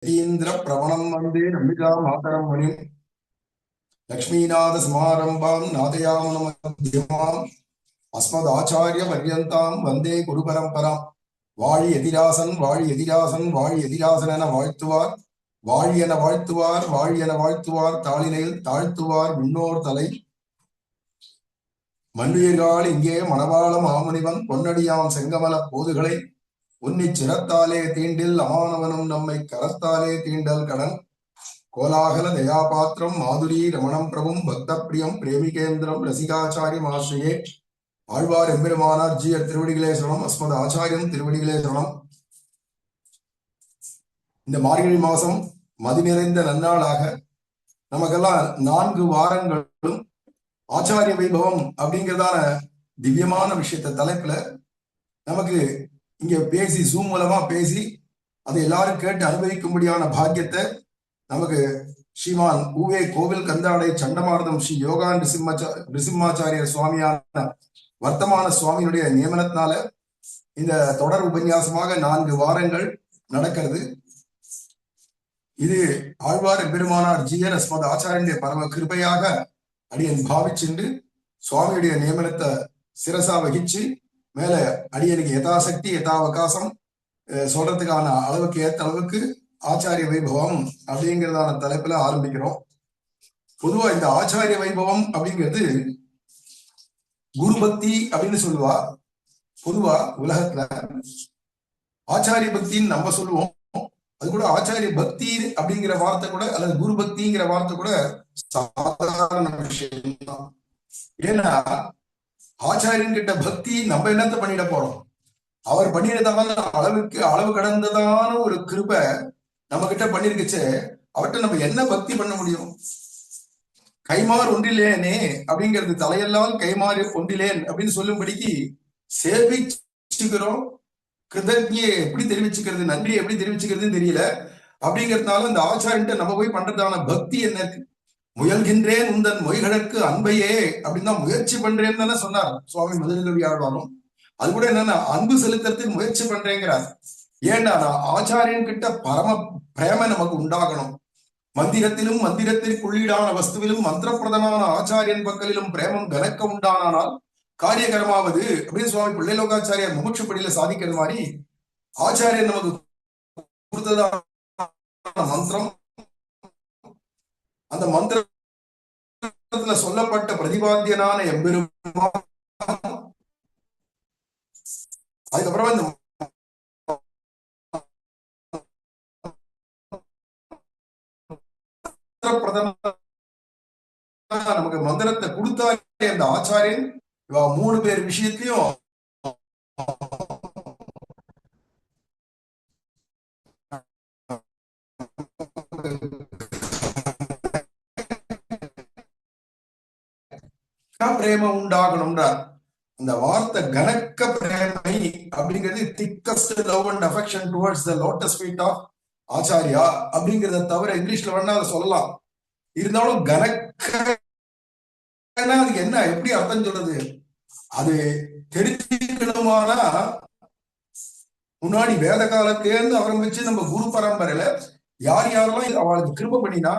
यतीन्द्र प्रवणं वन्दे नम्बिका मातरं मुनिम् लक्ष्मीनाथ समारम्भां नादयामनमध्यमाम् अस्मदाचार्यपर्यन्तां वन्दे गुरुपरम्पराम् வாழி எதிராசன் வாழி எதிராசன் வாழி எதிராசன் என வாழ்த்துவார் வாழி என வாழ்த்துவார் வாழி என வாழ்த்துவார் தாளினையில் தாழ்த்துவார் விண்ணோர் தலை மன்னுயிர்கள் இங்கே மணவாள மாமுனிவன் பொன்னடியாம் செங்கமல போதுகளை உன்னிச் சிரத்தாலே தீண்டில் அமானவனும் நம்மை கரத்தாலே தீண்டல் கடன் கோலாகல தயாபாத்திரம் மாதுரி ரமணம் பிரபும் பக்த பிரியம் பிரேமிகேந்திரம் ரசிகாச்சாரியம் ஆசிரியே ஆழ்வார் எம்பெருமானார் ஜீயர் திருவடிகளே சரணம். அஸ்மத் ஆச்சாரியம் திருவடிகளே சரணம். இந்த மார்கழி மாசம் மதி நிறைந்த நன்னாளாக நமக்கெல்லாம் 4 வாரங்களும் ஆச்சாரிய வைபவம் அப்படிங்கிறதான திவ்யமான விஷயத்த தலைப்புல நமக்கு இங்க பேசி ஜூம் மூலமா பேசி அதை எல்லாரும் கேட்டு அனுபவிக்கும்படியான பாக்கியத்தை நமக்கு ஸ்ரீமான் ஊவே கோவில் கந்தாடை சண்டமாரதம் ஸ்ரீ யோகா நிருசிம்மாச்சாரியர் சுவாமியான வர்த்தமான சுவாமியினுடைய நியமனத்தினால இந்த தொடர் உபன்யாசமாக 4 வாரங்கள் நடக்கிறது. இது ஆழ்வார் பெருமானார் ஜீயர் அஸ்மத் ஆச்சாரியனுடைய பரம கிருபையாக அடியன் பாவிச்சுண்டு சுவாமியுடைய நியமனத்தை சிரசா வகிச்சு மேல அடியனுக்கு யதாசக்தி யதாவகாசம் சொல்றதுக்கான அளவுக்கு ஏற்ற அளவுக்கு ஆச்சாரிய வைபவம் அப்படிங்கிறதான தலைப்புல ஆரம்பிக்கிறோம். பொதுவா இந்த ஆச்சாரிய வைபவம் அப்படிங்கிறது குரு பக்தி அப்படின்னு சொல்லுவா. பொதுவா உலகத்துல ஆச்சாரிய பக்தின்னு நம்ம சொல்லுவோம். அது கூட ஆச்சாரிய பக்தி அப்படிங்கிற வார்த்தை கூட அல்லது குரு பக்திங்கிற வார்த்தை கூட சாதாரண விஷயம் தான். ஏன்னா ஆச்சாரியன் கிட்ட பக்தி நம்ம என்னத்தை பண்ணிட போறோம்? அவர் பண்ணினதான அளவு கடந்ததான ஒரு கிருபை நம்ம கிட்ட பண்ணிருக்குச்சு. அவர்கிட்ட நம்ம என்ன பக்தி பண்ண முடியும்? கைமாறு ஒன்றிலேனே அப்படிங்கிறது தலையெல்லாம் கைமாறு ஒன்றிலேன் அப்படின்னு சொல்லும்படிக்கு சேவிச்சுக்கிறோம். கிருதஜ்ஞையை எப்படி தெரிவிச்சுக்கிறது, நன்றியை எப்படி தெரிவிச்சுக்கிறதுன்னு தெரியல. அப்படிங்கிறதுனால இந்த ஆச்சாரியன்ட்ட நம்ம போய் பண்றதான பக்தி என்ன இருக்கு? முயல்கின்றேன் உந்தன் மொய்களுக்கு அன்பையே அப்படின்னு தான் முயற்சி பண்றேன்னு தானே சொன்னார் சுவாமி மதுரகவி ஆழ்வாரும். அது கூட என்னன்னா அன்பு செலுத்துறதுக்கு முயற்சி பண்றேங்கிறார். ஏண்டா நான் ஆச்சாரியன் கிட்ட பரம பிரேம நமக்கு உண்டாகணும். மந்திரத்திலும் மந்திரத்திற்குள்ளீடான வஸ்துவிலும் மந்திர பிரதமான ஆச்சாரியன் பக்கலிலும் பிரேமம் கனக்க உண்டானால் காரியகரமாவது அப்படின்னு சுவாமி பிள்ளைலோகாச்சாரியார் முமுட்சுப்படியில சாதிக்கிறது மாதிரி ஆச்சாரியன் நமக்கு கொடுத்ததான மந்திரம், அந்த மந்திரத்துல சொல்லப்பட்ட பிரதிபாத்தியனான எம்பெருமான், அதுக்கப்புறமா இந்த நமக்கு மந்திரத்தை கொடுத்தாலே அந்த ஆச்சாரியன் 3 பேர் விஷயத்திலையும் பிரேம உண்டாகணும்ன்றார். அந்த வார்த்தை கனக்க பிரேமை அப்படிங்கிறது thickest love and affection towards the lotus feet of Acharya அப்படிங்கிறத தவிர இங்கிலீஷ்ல வேணா அதை சொல்லலாம். இருந்தாலும் கனக்க அதுக்கு என்ன எப்படி அர்த்தம் சொல்றது? அது தெரிஞ்சுக்கணுமானா முன்னாடி வேத காலத்திலேருந்து ஆரம்பிச்சு நம்ம குரு பரம்பரையில யார் யாரெல்லாம் அவளுக்கு கிருபை பண்ணினா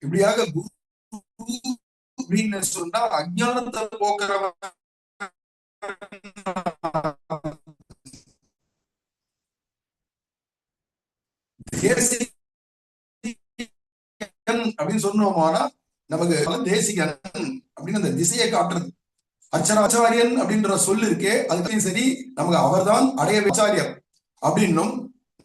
இப்படியாக அப்படின்னு சொன்னா அஞ்ஞானத்தை போக்குறவன் அப்படின்னு சொன்னோமானா நமக்கு தேசிகன் அப்படின்னு அந்த திசையை காட்டுறது. அச்சராச்சாரியன் அப்படின்ற சொல்லு இருக்கே அதுக்கு சரி நமக்கு அவர்தான் அடைய ஆச்சாரியர் அப்படின்னும்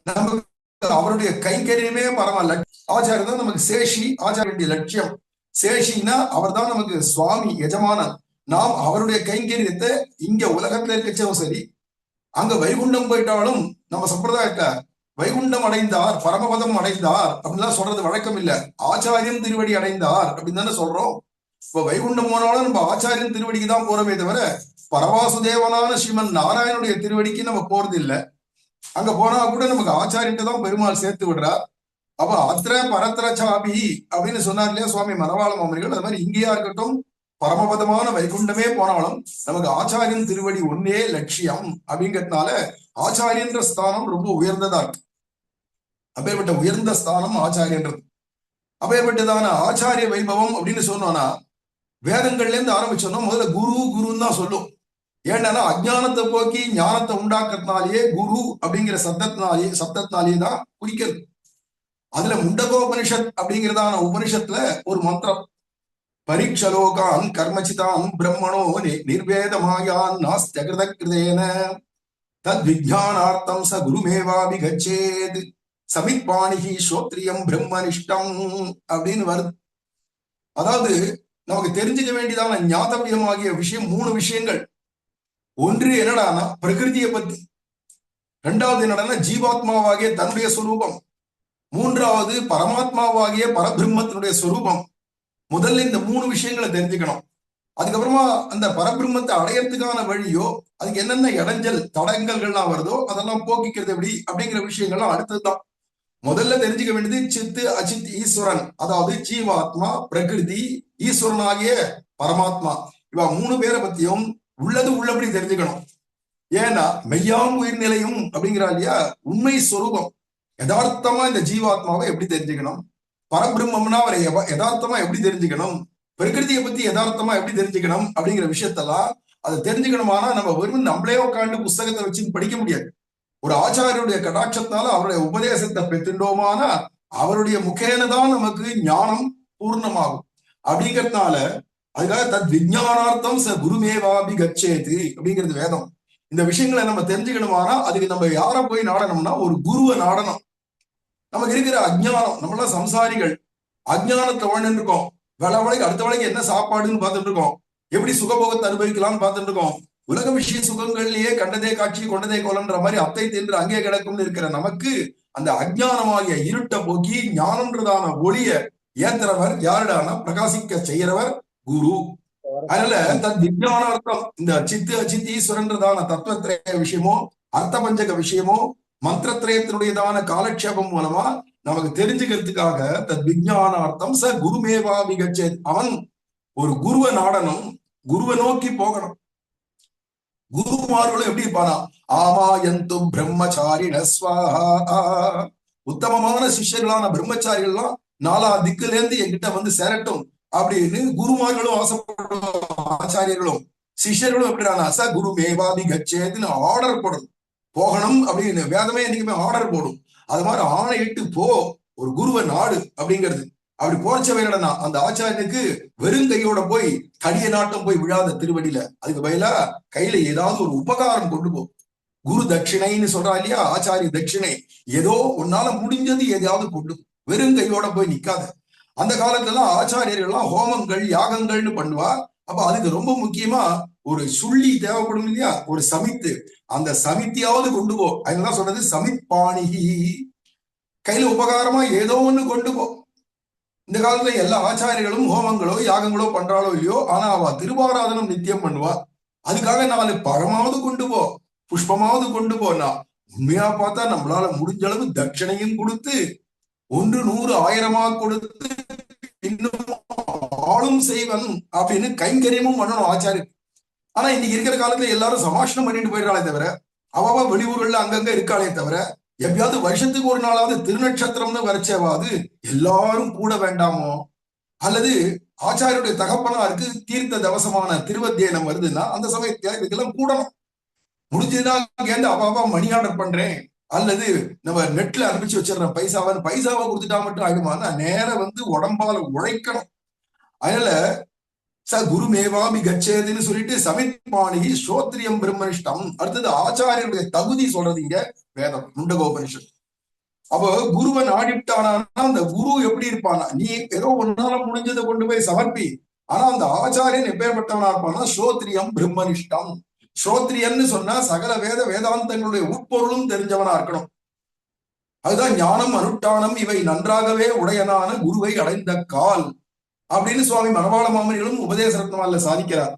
நமக்கு அவருடைய கைங்கரியமே பரவாயில்ல. ஆச்சாரியர் தான் நமக்கு சேஷி. ஆச்சாரிய லட்சியம் சேஷினா அவர் தான் நமக்கு சுவாமி எஜமானன். நாம் அவருடைய கைங்கரியத்தை இங்க உலகத்துல இருக்கச்சும் சரி, அங்க வைகுண்டம் போயிட்டாலும் நம்ம சம்பிரதாயத்துல வைகுண்டம் அடைந்தார், பரமபதம் அடைந்தார் அப்படின்லாம் சொல்றது வழக்கம் இல்ல. ஆச்சாரியன் திருவடி அடைந்தார் அப்படின்னு தானே சொல்றோம். இப்ப வைகுண்டம் போனாலும் நம்ம ஆச்சாரியன் திருவடிக்கு தான் போறோமே தவிர பரவாசுதேவனான ஸ்ரீமன் நாராயணுடைய திருவடிக்கு நம்ம போறது இல்லை. அங்க போனா கூட நமக்கு ஆச்சாரியன்ட்டு தான் பெருமாள் சேர்த்து விடுறார். அப்ப அத்திர பரத்திர சாபி அப்படின்னு சொன்னார் இல்லையா சுவாமி மனவாள மாமனிகள். அது மாதிரி இங்கேயா இருக்கட்டும், பரமபதமான வைகுண்டமே போனாலும் நமக்கு ஆச்சாரியன் திருவடி ஒன்னே லட்சியம் அப்படிங்கிறதுனால ஆச்சாரியன்ற ஸ்தானம் ரொம்ப உயர்ந்ததா இருக்கு. அப்பேற்பட்ட உயர்ந்த ஸ்தானம் ஆச்சாரியன்றது. அப்பேற்பட்டதான ஆச்சாரிய வைபவம் அப்படின்னு சொன்னோம்னா வேதங்கள்ல இருந்து ஆரம்பிச்சோம்னா முதல்ல குரு குருன்னு தான் சொல்லும். ஏன்னா அஜ்ஞானத்தை போக்கி ஞானத்தை உண்டாக்குறதுனாலேயே குரு அப்படிங்கிற சப்தத்தினாலேயே தான் குறிக்கிறது. அதுல முண்டகோபனிஷத் அப்படிங்கிறதான உபனிஷத்துல ஒரு மந்திரம், பரீட்சலோகான் கர்மச்சிதான் பிரம்மணோ நிர்வேதமாயான் நாஸ்தியகிருத கிருதேன தத் விஜானார்த்தம் ச குருமேவாபி கச்சேத் சமித்பாணிகி ஸ்ரோத்ரியம் பிரம்மனிஷ்டம் அப்படின்னு வருது. அதாவது நமக்கு தெரிஞ்சுக்க வேண்டியதான ஞாதவியமாகிய விஷயம் 3 விஷயங்கள். ஒன்று என்னடானா பிரகிருதியை பத்தி, ரெண்டாவது என்னடானா ஜீவாத்மாவாகிய தன்னுடைய சொரூபம், மூன்றாவது பரமாத்மாவாகிய பரபிரம்மத்தினுடைய சொரூபம். முதல்ல இந்த 3 விஷயங்களை தெரிஞ்சுக்கணும். அதுக்கப்புறமா அந்த பரபிரம்மத்தை அடையறதுக்கான வழியோ, அதுக்கு என்னென்ன இடைஞ்சல் தடங்கல்கள்லாம் வருதோ அதெல்லாம் போக்கிக்கிறது எப்படி அப்படிங்கிற விஷயங்கள்லாம் அடுத்ததுதான். முதல்ல தெரிஞ்சுக்க வேண்டியது சித்து அச்சித் ஈஸ்வரன், அதாவது ஜீவாத்மா, பிரகிருதி, ஈஸ்வரன் ஆகிய பரமாத்மா. இவ 3 பேரை பத்தியும் உள்ளது உள்ளபடி தெரிஞ்சுக்கணும். ஏன்னா மெய்யாம் உயிர்நிலையும் அப்படிங்கிறா இல்லையா, உண்மை சொரூபம். யதார்த்தமா இந்த ஜீவாத்மாவை எப்படி தெரிஞ்சுக்கணும், பரபிரம்மம்னா அவரை யதார்த்தமா எப்படி தெரிஞ்சுக்கணும், பிரகிருதியை பத்தி யதார்த்தமா எப்படி தெரிஞ்சுக்கணும் அப்படிங்கிற விஷயத்தெல்லாம் அதை தெரிஞ்சுக்கணுமானா நம்ம வெறும் நம்மளே உட்காந்து புஸ்தகத்தை வச்சு படிக்க முடியாது. ஒரு ஆச்சாரியருடைய கடாட்சத்தால அவருடைய உபதேசத்தை பெற்றுண்டோமானா அவருடைய முகேன தான் நமக்கு ஞானம் பூர்ணமாகும். அப்படிங்கிறதுனால அதுக்காக தத் விஜானார்த்தம் ச குருமேவாபி கச்சேது அப்படிங்கிறது வேதம். இந்த விஷயங்களை நம்ம தெரிஞ்சுக்கணுமானா அதுக்கு நம்ம யாரை போய் நாடணும்னா ஒரு குருவை நாடணும். நமக்கு இருக்கிற அஜ்ஞானம், நம்மளாம் சம்சாரிகள், அஜ்ஞானத்தை வாழ்ந்துட்டு இருக்கோம். வேலைக்கு அடுத்த வேலைக்கு என்ன சாப்பாடுன்னு பார்த்துட்டு இருக்கோம், எப்படி சுகபோகத்தை அனுபவிக்கலாம்னு பார்த்துட்டு இருக்கோம். உலக விஷய சுகங்கள்லயே கண்டதே காட்சி கொண்டதே கோலன்ற மாதிரி அத்தை தின்று அங்கே கிடக்கும்னு இருக்கிற நமக்கு அந்த அஜ்ஞானமாகிய இருட்டை போக்கி ஞானன்றதான ஒளிய ஏத்துறவர் யாருடானா பிரகாசிக்க செய்யறவர் குரு. அதனால தத் விஜயானார்த்தம் இந்த சித்து அச்சித் ஈஸ்வரன்றதான தத்துவத்திரய விஷயமோ அர்த்த பஞ்சக விஷயமோ மந்திரத்திரயத்தினுடையதான காலக்ஷேபம் மூலமா நமக்கு தெரிஞ்சுக்கிறதுக்காக தத் விஜயானார்த்தம் ச குருமேவா விகச்சேத். அவன் ஒரு குருவை நாடனும், குருவை நோக்கி போகணும். குருமார்களும் எப்படி இருப்பானா ஆமாயந்து பிரம்மச்சாரிண ஸ்வாஹா, உத்தமமான சிஷ்யர்களான பிரம்மச்சாரிகள்லாம் 4 திக்குல இருந்து என்கிட்ட வந்து சேரட்டும் அப்படின்னு குருமார்களும் ஆசைப்படுவோம். ஆச்சாரியர்களும் சிஷ்யர்களும் எப்படினா ச குரு மேவாதி கச்சேதுன்னு ஆர்டர் போடணும். போகணும் அப்படின்னு வேதமே என்னைக்குமே ஆர்டர் போடும். அது மாதிரி ஆணையிட்டு போ, ஒரு குருவை நாடு அப்படிங்கிறது. அப்படி போச்சவை என்னன்னா அந்த ஆச்சாரியனுக்கு வெறும் கையோட போய் கடிய நாட்டம் போய் விழாத திருவடியில, அதுக்கு பதிலா கையில ஏதாவது ஒரு உபகாரம் கொண்டு போ. குரு தட்சிணைன்னு சொல்றா இல்லையா, ஆச்சாரிய தட்சிணை. ஏதோ உன்னால முடிஞ்சது எதையாவது கொண்டு, வெறும் கையோட போய் நிக்காத. அந்த காலத்துல எல்லாம் ஆச்சாரியர்கள்லாம் ஹோமங்கள் யாகங்கள்னு பண்ணுவா. அப்ப அதுக்கு ரொம்ப முக்கியமா ஒரு சுள்ளி தேவைப்படும் இல்லையா, ஒரு சமித்து. அந்த சமித்தியாவது கொண்டு போ. அதெல்லாம் சொல்றது சமித் பாணிகி, கையில உபகாரமா ஏதோ ஒண்ணு கொண்டு போ. இந்த காலத்துல எல்லா ஆச்சாரியர்களும் ஹோமங்களோ யாகங்களோ பண்றாளோ இல்லையோ, ஆனா அவ திருவாராதனம் நித்தியம் பண்ணுவா. அதுக்காக 4 பழமாவது கொண்டு போ, புஷ்பமாவது கொண்டு போனா. உண்மையா பார்த்தா நம்மளால முடிஞ்ச அளவு தட்சணையும் கொடுத்து 100 100 1000 கொடுத்து இன்னும் ஆளும் செய்வன் அப்படின்னு கைங்கரியமும் பண்ணணும் ஆச்சாரியர். ஆனா இன்னைக்கு இருக்கிற காலத்துல எல்லாரும் சமாஷனம் பண்ணிட்டு போயிடுறாளே தவிர, அவ வெளியூர்கள்ல அங்கங்க இருக்காளே தவிர, எப்பயாவது வருஷத்துக்கு ஒரு நாளாவது திருநட்சத்திரம்னு வரைச்சேவாது எல்லாரும் கூட வேண்டாமோ? அல்லது ஆச்சாரியருடைய தகப்பனாருக்கு தீர்த்த தவசமான திருவத்தியனம் வருதுன்னா அந்த சமயத்துல இதுக்கெல்லாம் கூடணும். முடிஞ்சதுன்னா கேட்டு அவாவா மணி ஆர்டர் பண்றேன் அல்லது நம்ம நெட்ல அனுப்பிச்சு வச்சிடறேன் பைசாவை கொடுத்துட்டா மட்டும் ஆயிடுமான்னா நேரம் வந்து உடம்பால உழைக்கணும். அதனால ச குருமேவாமி கச்சேதுன்னு சொல்லிட்டு சமித்பாணிகி ஸ்ரோத்ரியம் பிரம்மனிஷ்டம். அடுத்தது ஆச்சாரியருடைய தகுதி சொல்றது இங்க வேதம் முண்டகோபனிஷத். அப்போ குருவை நாடிவிட்டானா அந்த குரு எப்படி இருப்பானா, நீ ஏதோ ஒன்னால முடிஞ்சதை கொண்டு போய் சமர்ப்பி. ஆனா அந்த ஆச்சாரியன் எப்பேற்பட்டவனா இருப்பானா, ஸ்ரோத்ரியம் பிரம்மனிஷ்டம். ஸ்ரோத்ரியன்னு சொன்னா சகல வேதாந்தங்களுடைய உட்பொருளும் தெரிஞ்சவனா இருக்கணும். அதுதான் ஞானம் அனுஷ்டானம் இவை நன்றாகவே உடையனான குருவை அடைந்த கால் அப்படின்னு சுவாமி மணவாள மாமனிகளும் உபதேச ரத்னமால சாதிக்கிறார்.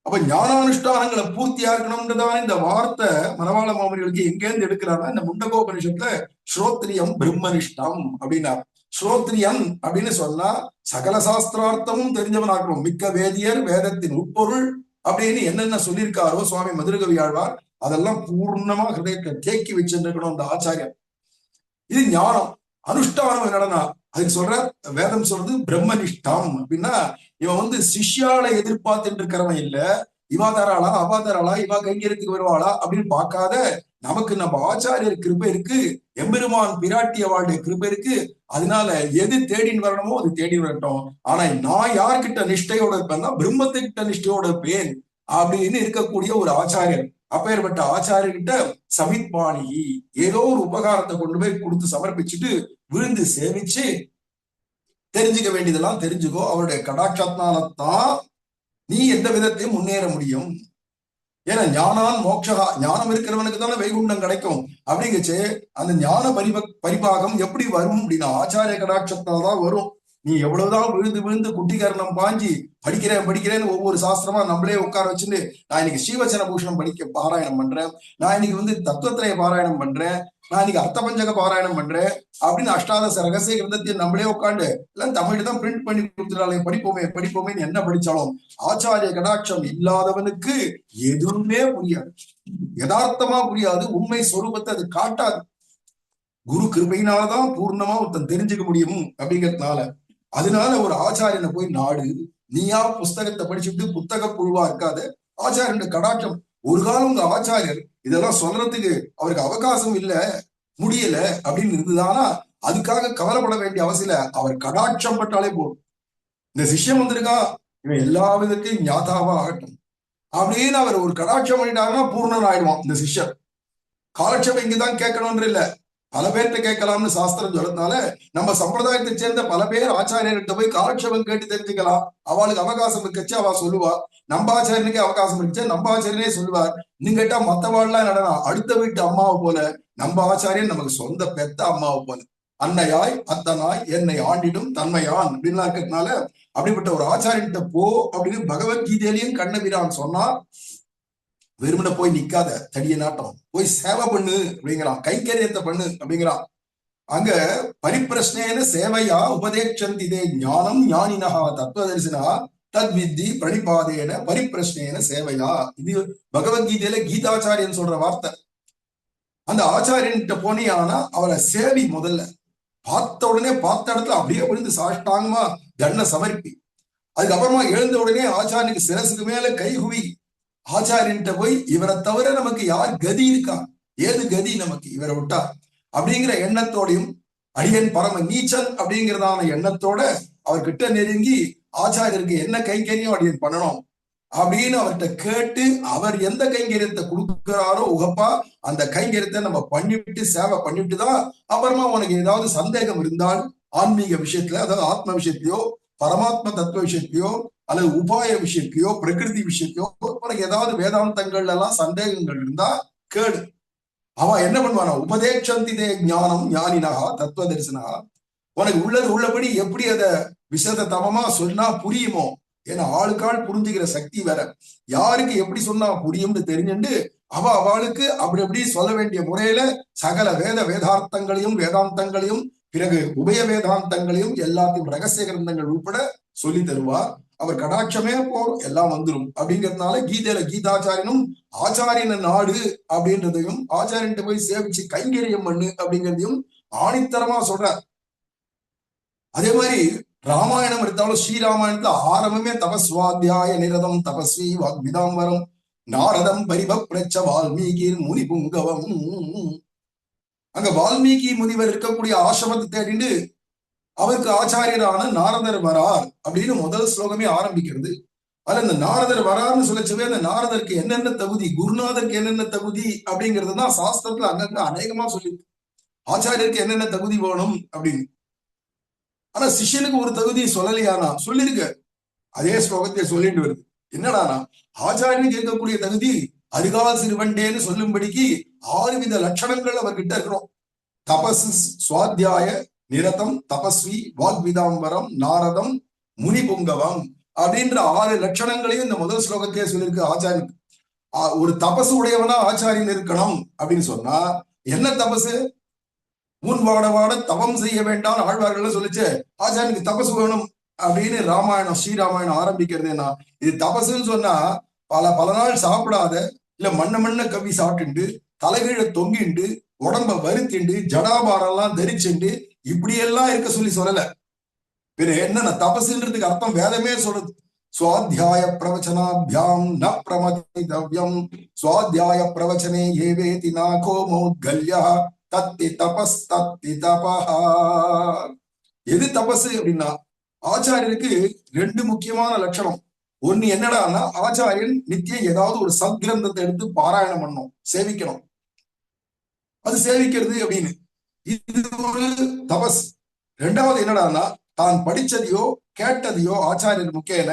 அப்ப ஞானானுஷ்டானங்களை பூர்த்தியா இருக்கணும்ன்றதான் இந்த வார்த்தை மணவாள மாமனிகளுக்கு எங்கேருந்து எடுக்கிறாருன்னா, இந்த முண்டகோபனிஷத்துல ஸ்ரோத்ரியம் பிரம்மனிஷ்டம் அப்படின்னார். ஸ்ரோத்ரியன் அப்படின்னு சொன்னா சகல சாஸ்திரார்த்தமும் தெரிஞ்சவனாக்கணும். மிக்க வேதியர் வேதத்தின் உட்பொருள் அப்படின்னு என்னென்ன சொல்லியிருக்காரோ சுவாமி மதுரகவி ஆழ்வார் அதெல்லாம் பூர்ணமா ஹிருதயத்தை தேக்கி வச்சிருக்கணும் அந்த ஆச்சாரியன். இது ஞானம். அனுஷ்டானம் என்னடனா அதுக்கு சொல்ற வேதம் சொல்றது பிரம்மனிஷ்டம் அப்படின்னா, இவன் சிஷ்யாலை எதிர்பார்த்துட்டு இருக்கிறவன் இல்ல, இவா தராளா அவா தராளா இவா கைங்கரியத்துக்கு வருவாளா அப்படின்னு பார்க்காத, நமக்கு நம்ம ஆச்சாரியர் கிருபை இருக்கு, எம்பெருமான் பிராட்டிய வாழ்டைய கிருபை இருக்கு, அதனால எது தேடின்னு வரணுமோ அது தேடி வரட்டும். ஆனா நான் யார்கிட்ட நிஷ்டையோட இருப்பேன்னா பிரம்மத்துக்கிட்ட நிஷ்டையோட இருப்பேன் அப்படின்னு இருக்கக்கூடிய ஒரு ஆச்சாரியர். அப்பேற்பட்ட ஆச்சாரியர்கிட்ட சமித்பாணி ஏதோ ஒரு உபகாரத்தை கொண்டு போய் கொடுத்து சமர்ப்பிச்சுட்டு விழுந்து சேவிச்சு தெரிஞ்சுக்க வேண்டியதெல்லாம் தெரிஞ்சுக்கோ. அவருடைய கடாட்சத்தினால்தான் நீ எந்த விதத்தையும் முன்னேற முடியும். ஏன்னா ஞானான் மோட்சகா, ஞானம் இருக்கிறவனுக்கு தானே வைகுண்டம் கிடைக்கும். அப்படிங்கச்சு அந்த ஞான பரிபாகம் எப்படி வரும் அப்படின்னா ஆச்சாரிய கடாட்சத்தினால்தான் வரும். நீ எவ்வளவுதான் விழுந்து விழுந்து குட்டிகரணம் பாஞ்சி படிக்கிறேன்னு ஒவ்வொரு சாஸ்திரமா நம்மளே உட்கார வச்சுட்டு, நான் இன்னைக்கு ஸ்ரீவச்சன பூஷணம் பாராயணம் பண்றேன், நான் இன்னைக்கு தத்துவத்திரைய பாராயணம் பண்றேன், நான் இன்னைக்கு அர்த்த பஞ்சக பாராயணம் பண்றேன் அப்படின்னு அஷ்டாதச ரகசிய கிரந்தத்தையும் நம்மளே உட்காந்து எல்லாம் தமிழ் தான் பிரிண்ட் பண்ணி கொடுத்துட்டாலே படிப்போமேன்னு என்ன படிச்சாலும் ஆச்சாரிய கடாட்சம் இல்லாதவனுக்கு எதுவுமே புரியாது, யதார்த்தமா புரியாது, உண்மை சொரூபத்தை அது காட்டாது. குரு கிருபையினாலதான் பூர்ணமா ஒருத்தன் தெரிஞ்சுக்க முடியும் அப்படிங்கிறதுனால, அதனால ஒரு ஆச்சாரியனை போய் நாடு. நீயா புஸ்தகத்தை படிச்சுட்டு புத்தக புழுவா இருக்காத, ஆச்சாரியன் கடாட்சம். ஒரு காலம் உங்க ஆச்சாரியர் இதெல்லாம் சொல்றதுக்கு அவருக்கு அவகாசம் இல்ல, முடியல அப்படின்னு இருந்ததுதானா அதுக்காக கவலைப்பட வேண்டிய அவசியம் இல்ல. அவர் கடாட்சம் பட்டாலே போதும். இந்த சிஷ்யம் வந்திருக்கா, இவன் எல்லா விதத்தையும் ஞாதாவா ஆகட்டும் அப்படின்னு அவர் ஒரு கடாட்சம் பண்ணிட்டாருன்னா பூர்ணன் ஆயிடுவான் இந்த சிஷ்யர். காலட்சம் இங்கதான் கேட்கணும்ன்ற இல்ல, பல பேர்கிட்ட கேட்கலாம்னு சாஸ்திரம் சொல்றதுனால நம்ம சம்பிரதாயத்தை சேர்ந்த பல பேர் ஆச்சாரியர்கிட்ட போய் காலட்சேபம் கேட்டு தெரிஞ்சுக்கலாம். அவளுக்கு அவகாசம் இருக்கச்சு அவ சொல்லுவா, நம்ம ஆச்சாரியனுக்கே அவகாசம் இருந்துச்சு நம்ம ஆச்சாரியனே சொல்லுவார். நீங்க கேட்டா மத்தவாள்லாம் என்னடா அடுத்த வீட்டு அம்மாவை போல, நம்ம ஆச்சாரியன் நமக்கு சொந்த பெத்த அம்மாவை போல, அன்னையாய் அத்தனாய் என்னை ஆண்டிடும் தன்மையான் அப்படின்லாம் இருக்கிறதுனால அப்படிப்பட்ட ஒரு ஆச்சாரியன்கிட்ட போ அப்படின்னு பகவத்கீதையிலையும் கண்ணபிரான் சொன்னா, வெறுமனை போய் நிக்காத தடிய நாட்டம், போய் சேவை பண்ணு அப்படிங்கிறான், கைங்கரியத்தை பண்ணு அப்படிங்கிறான். அங்க பரிப்பிரஷ்னேன சேவையா உபதேட்சந்திதே ஞானம் ஞானினஹா தத்துவதரிசனா தத் வித்தி பிரணிபாதேன பரிப்பிரஷ்னேன சேவையா. இது பகவத்கீதையில கீதாச்சாரியன் சொல்ற வார்த்தை. அந்த ஆச்சாரியன்கிட்ட போனியானா அவரை சேவி, முதல்ல பார்த்த உடனே பார்த்த இடத்துல அப்படியே விழுந்து சாஷ்டாங்கமா தண்ட சமர்ப்பி. அதுக்கப்புறமா எழுந்த உடனே ஆச்சாரியனுக்கு சிரசுக்கு மேல கைகுவி ஆச்சாரியன்ட்ட போய் இவரை தவிர நமக்கு யார் கதி இருக்கா, ஏது கதி நமக்கு இவரை விட்டா அப்படிங்கிற எண்ணத்தோடையும், அடியன் பரம நீச்சன் அப்படிங்கிறதான எண்ணத்தோட அவர்கிட்ட நெருங்கி ஆச்சாரியருக்கு என்ன கைங்கரியம் அடியன் பண்ணணும் அப்படின்னு அவர்கிட்ட கேட்டு, அவர் எந்த கைங்கரியத்தை கொடுக்கிறாரோ உகப்பா அந்த கைங்கரியத்தை நம்ம பண்ணிவிட்டு சேவை பண்ணிவிட்டு தான் அப்புறமா உனக்கு ஏதாவது சந்தேகம் இருந்தால் ஆன்மீக விஷயத்துல, அதாவது ஆத்ம விஷயத்தையோ பரமாத்ம தத்துவ விஷயத்தையோ அல்லது உபாய விஷயத்தையோ பிரகிருதி விஷயத்தையோ உனக்கு ஏதாவது வேதாந்தங்கள்ல எல்லாம் சந்தேகங்கள் இருந்தா கேடு. அவன் என்ன பண்ணுவானா, உபதேட்சந்திதே ஞானம் ஞானினஹா தத்துவ தரிசனா, உனக்கு உள்ளது உள்ளபடி எப்படி அத விஷயத்தை தமமா சொன்னா புரியுமோ, ஏன்னா ஆளுக்காள் புரிஞ்சுக்கிற சக்தி வேற, யாருக்கு எப்படி சொன்னா புரியும்னு தெரிஞ்சுண்டு அவளுக்கு அப்படி எப்படி சொல்ல வேண்டிய முறையில சகல வேதார்த்தங்களையும் வேதாந்தங்களையும் பிறகு உபய வேதாந்தங்களையும் எல்லாத்தையும் ரகசிய கிரந்தங்கள் உட்பட சொல்லி தருவார். அவர் கடாட்சமே போறோம் எல்லாம் வந்துடும் அப்படிங்கிறதுனால கீதையில கீதாச்சாரியனும் ஆச்சாரியன நாடு அப்படின்றதையும் ஆச்சாரியன்ட்ட போய் சேவிச்சு கைங்கரியம் பண்ணு அப்படிங்கிறதையும் ஆணித்தரமா சொல்றார். அதே மாதிரி ராமாயணம் எடுத்தாலும் ஸ்ரீராமாயணத்துல ஆரம்பமே தபஸ்வாத்தியாய நிரதம் தபஸ்வி வாக்விதாம்பரம் நாரதம் பரிபப்ரச்ச வால்மீகி முனி புங்கவம். அங்க வால்மீகி முனிவர் இருக்கக்கூடிய ஆசிரமத்தை தேடிண்டு அவருக்கு ஆச்சாரியரான நாரதர் வரார் அப்படின்னு முதல் ஸ்லோகமே ஆரம்பிக்கிறது. அதுல இந்த நாரதர் வரார்னு சொல்லச்சவே அந்த நாரதருக்கு என்னென்ன தகுதி, குருநாதருக்கு என்னென்ன தகுதி அப்படிங்கிறது தான் சாஸ்திரத்துல அங்கங்க அநேகமா சொல்லி. ஆச்சாரியருக்கு என்னென்ன தகுதி வேணும் அப்படின்னு. ஆனா சிஷ்யனுக்கு ஒரு தகுதி சொல்லலையானா சொல்லிருக்க அதே ஸ்லோகத்தை சொல்லிட்டு வருது. என்னடானா ஆச்சாரியனுக்கு இருக்கக்கூடிய தகுதி அருகால் சிறுவண்டேன்னு சொல்லும்படிக்கு 6 வித லட்சணங்கள் அவர்கிட்ட இருக்கிறோம். தபசு, சுவாத்தியாய, நிரதம், தபஸ்வி, வாக்விதாம்பரம், நாரதம், முனி புங்கவம் அப்படின்ற 6 லட்சணங்களையும் இந்த முதல் ஸ்லோகத்தையே சொல்லியிருக்கு ஆச்சாரியனுக்கு. ஒரு தபசு உடையவனா ஆச்சாரியன் இருக்கணும் அப்படின்னு சொன்னா என்ன தபசு? முன் வாட வாட தவம் செய்ய வேண்டாம் ஆழ்வார்கள் சொல்லிச்சு. ஆச்சாரியனுக்கு தபசு வேணும் அப்படின்னு ராமாயணம் ஸ்ரீராமாயணம் ஆரம்பிக்கிறது. என்ன இது தபசுன்னு சொன்னா பல நாள் சாப்பிடாத இல்ல மண்ண கவி சாப்பிட்டு தலைகீழ தொங்கிண்டு உடம்ப வருத்திண்டு ஜடாபாரம் எல்லாம் தரிச்சுண்டு இப்படியெல்லாம் இருக்க சொல்லல. பின்ன என்னன்னா தபசுன்றதுக்கு அர்த்தம் வேதமே சொல்றது. சுவாத்தியாய பிரவச்சனாபியாம் ந பிரமதிதவ்யம் சுவாத்தியாய பிரவச்சனே ஏவேதி நாகோ மௌத்கல்யா தத்தி தபஸ் தத்தி தபஹா. எது தபசு அப்படின்னா ஆச்சாரியருக்கு 2 முக்கியமான லட்சணம். ஒண்ணு என்னடான்னா ஆச்சாரியன் நித்தியம் ஏதாவது ஒரு சத்கிரந்தத்தை எடுத்து பாராயணம் பண்ணணும், சேவிக்கணும். அது சேவிக்கிறது அப்படின்னு இது ஒரு தபஸ். 2வது என்னடான்னா தான் படிச்சதையோ கேட்டதையோ ஆச்சாரியர் முக்கியன